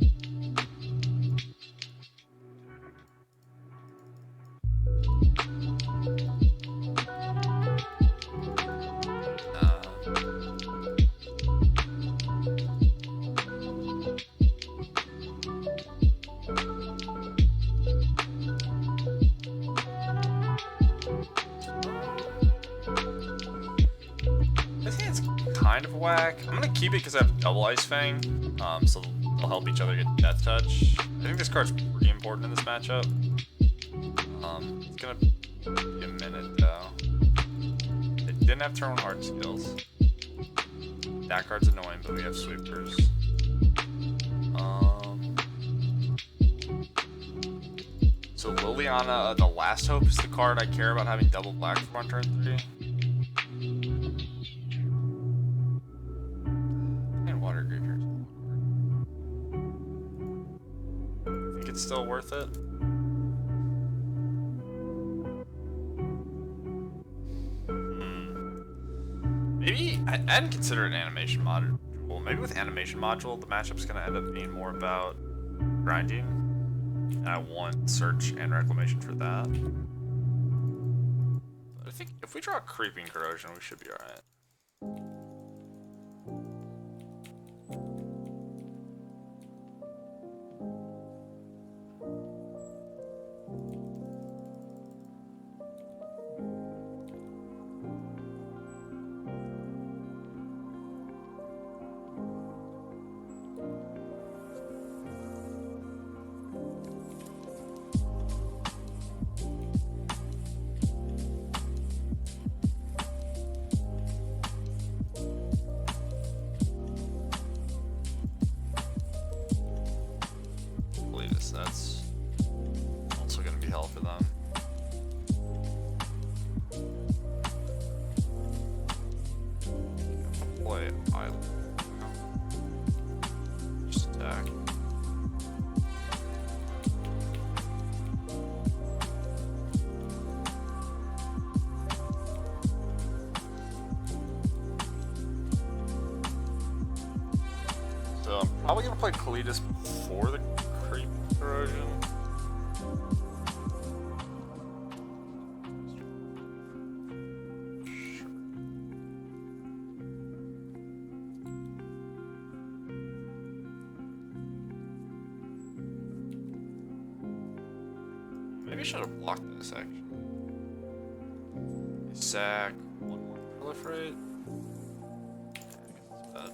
I think it's kind of whack. I'm gonna keep it because I have double ice-fang, so they'll help each other get death touch. I think this card's pretty important in this matchup. It's gonna be a minute though. It didn't have turn 1 hard skills. That card's annoying, but we have sweepers. So Liliana, the Last Hope is the card I care about having double black for on turn 3. And water graveyard. Think it's still worth it? Maybe I hadn't considered an animation module. Maybe with animation module, the matchup's gonna end up being more about grinding. And I want search and reclamation for that. But I think if we draw creeping corrosion, we should be alright. That's also going to be hell for them. Play island. Just attack. So I'm probably going to play Kalidas before the creep corrosion. Sure. Maybe I should have blocked this actually. Sack, 1 more proliferate. I guess it's bad.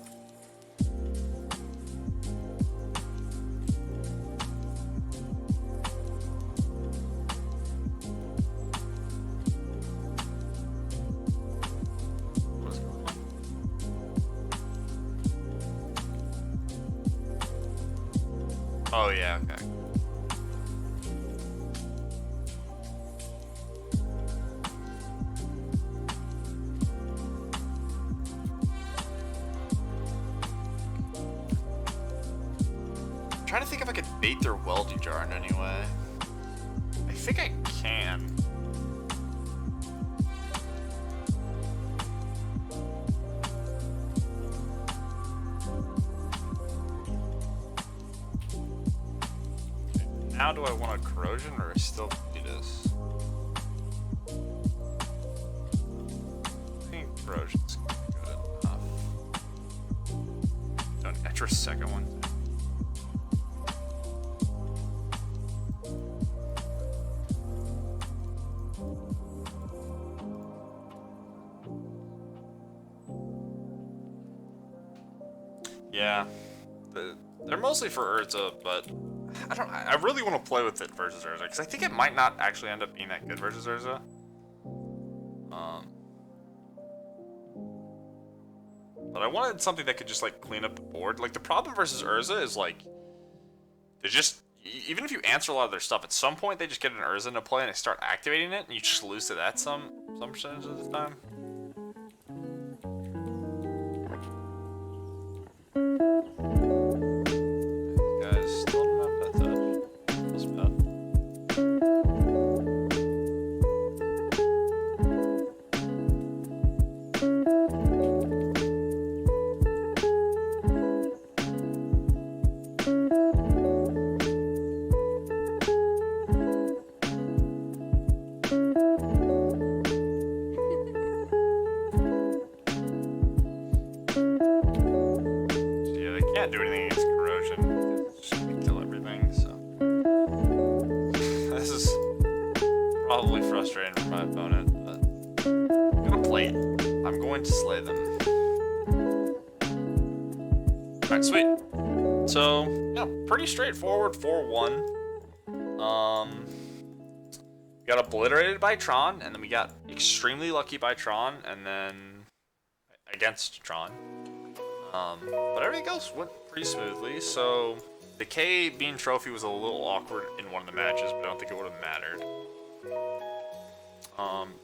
Oh yeah, okay. I'm trying to think if I could bait their Weldy Jar in any way. I think I can. Now do I want a corrosion or I still do this? I think corrosion's good enough. Don't extra second one. Yeah, they're mostly for Urza, but I really want to play with it versus Urza because I think it might not actually end up being that good versus Urza. But I wanted something that could just like clean up the board. Like the problem versus Urza is like they just even if you answer a lot of their stuff, at some point they just get an Urza into play and they start activating it, and you just lose to that some percentage of the time. can't do anything against corrosion. It's just gonna kill everything, so. This is probably frustrating for my opponent, but I'm gonna play it. I'm going to slay them. Alright, sweet. So, yeah, pretty straightforward 4-1. We got obliterated by Tron, and then we got extremely lucky by Tron, and then against Tron. But everything else went pretty smoothly, so the K bean trophy was a little awkward in one of the matches, but I don't think it would have mattered.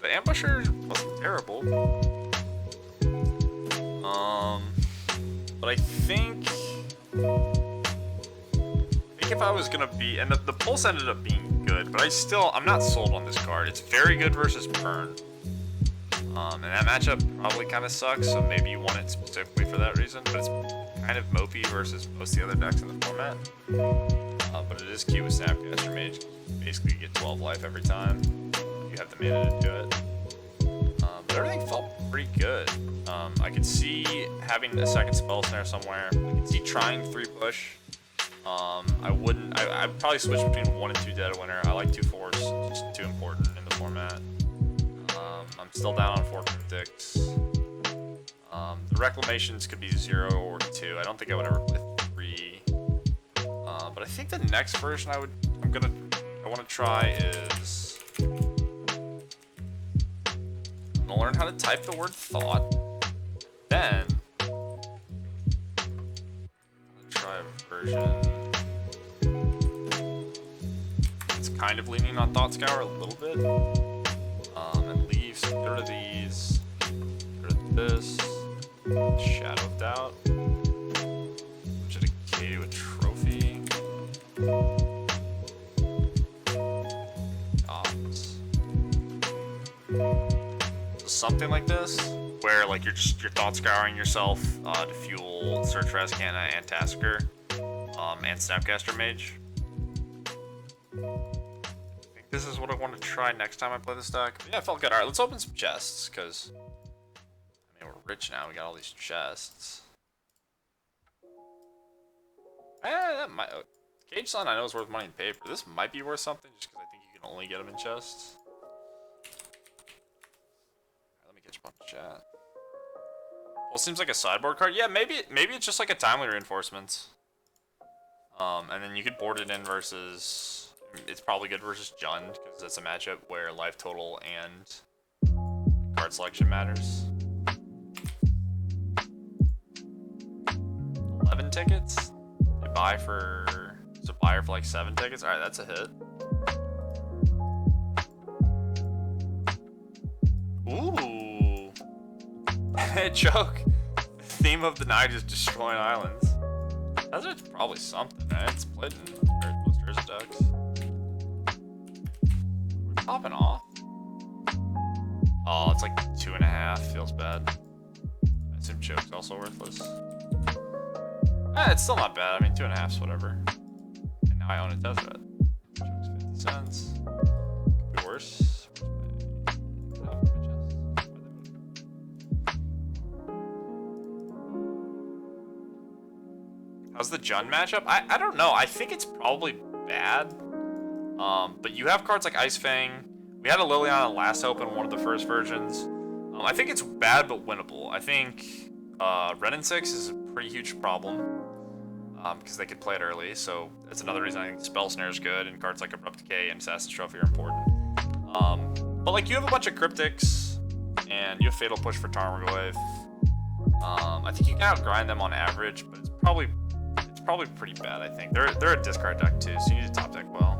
The ambusher wasn't terrible. But I think if I was gonna be, and the pulse ended up being good, but I'm not sold on this card. It's very good versus Burn. And that matchup probably kind of sucks, so maybe you want it specifically for that reason, but it's kind of mopey versus most of the other decks in the format. But it is cute with Snapcaster Mage. Basically, you get 12 life every time. You have the mana to do it. But everything felt pretty good. I could see having a second spell snare somewhere. I could see trying 3-push. I'd probably switch between 1 and 2 Dead of Winter. I like 2 Force, just too important in the format. I'm still down on 4 Cryptics. The Reclamations could be 0 or 2. I don't think I would ever play 3. But I think the next version I want to try is I'm gonna learn how to type the word thought. Then I'm gonna try a version. It's kind of leaning on Thought Scour a little bit. And leaves, get rid of these, get rid of this, Shadow of Doubt, which is a K to a trophy. So something like this, where like you're thought scouring yourself to fuel Search for Ascana and Tasker, and Snapcaster Mage. This is what I want to try next time I play this deck. But yeah, it felt good. Alright, let's open some chests, because I mean, we're rich now. We got all these chests. That might... Cage Sun I know is worth money in paper. This might be worth something, just because I think you can only get them in chests. Right, let me get you on chat. Well, it seems like a sideboard card. Yeah, maybe it's just like a Timely Reinforcement. And then you could board it in versus... It's probably good versus Jund, because it's a matchup where life total and card selection matters. 11 tickets? You buy for... It's a buyer for like 7 tickets? Alright, that's a hit. Ooh! Joke! The theme of the night is destroying islands. That's probably something, right? It's played in most Urza decks. Popping off. Oh, it's like 2.5. Feels bad. I assume Choke's also worthless. It's still not bad. I mean, 2.5's whatever. And now I own a Tezzeret. Choke's 50 cents. Could be worse. How's the Jund matchup? I don't know. I think it's probably bad. But you have cards like Ice-Fang. We had a Liliana Last Hope in one of the first versions. I think it's bad but winnable. I think Ren and 6 is a pretty huge problem. Because they could play it early, so that's another reason I think Spell Snare is good, and cards like Abrupt Decay and Assassin's Trophy are important. But like you have a bunch of Cryptics, and you have Fatal Push for Tarmogoyf. I think you can outgrind them on average, but it's probably pretty bad, I think. They're a discard deck too, so you need to top deck well.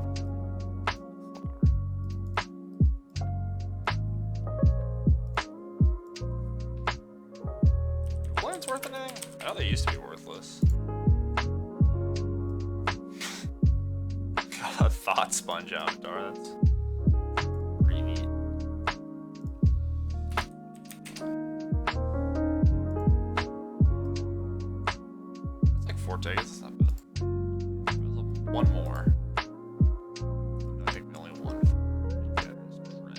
Blaine's worth anything? I know they used to be worthless. Got a Thought Sponge Avatar, that's pretty neat. That's like 4 tickets, that's not bad. One more. I think we only won 4 red.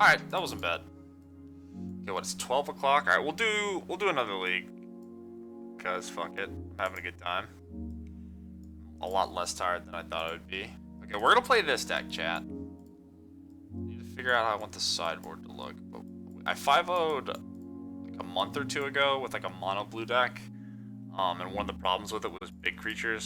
Alright, that wasn't bad. Okay, what, it's 12 o'clock? Alright, we'll do another league. because fuck it, I'm having a good time. A lot less tired than I thought I would be. Okay, we're gonna play this deck, chat. Need to figure out how I want the sideboard to look. But I 5-0'd like a month or two ago with like a mono blue deck. And one of the problems with it was big creatures,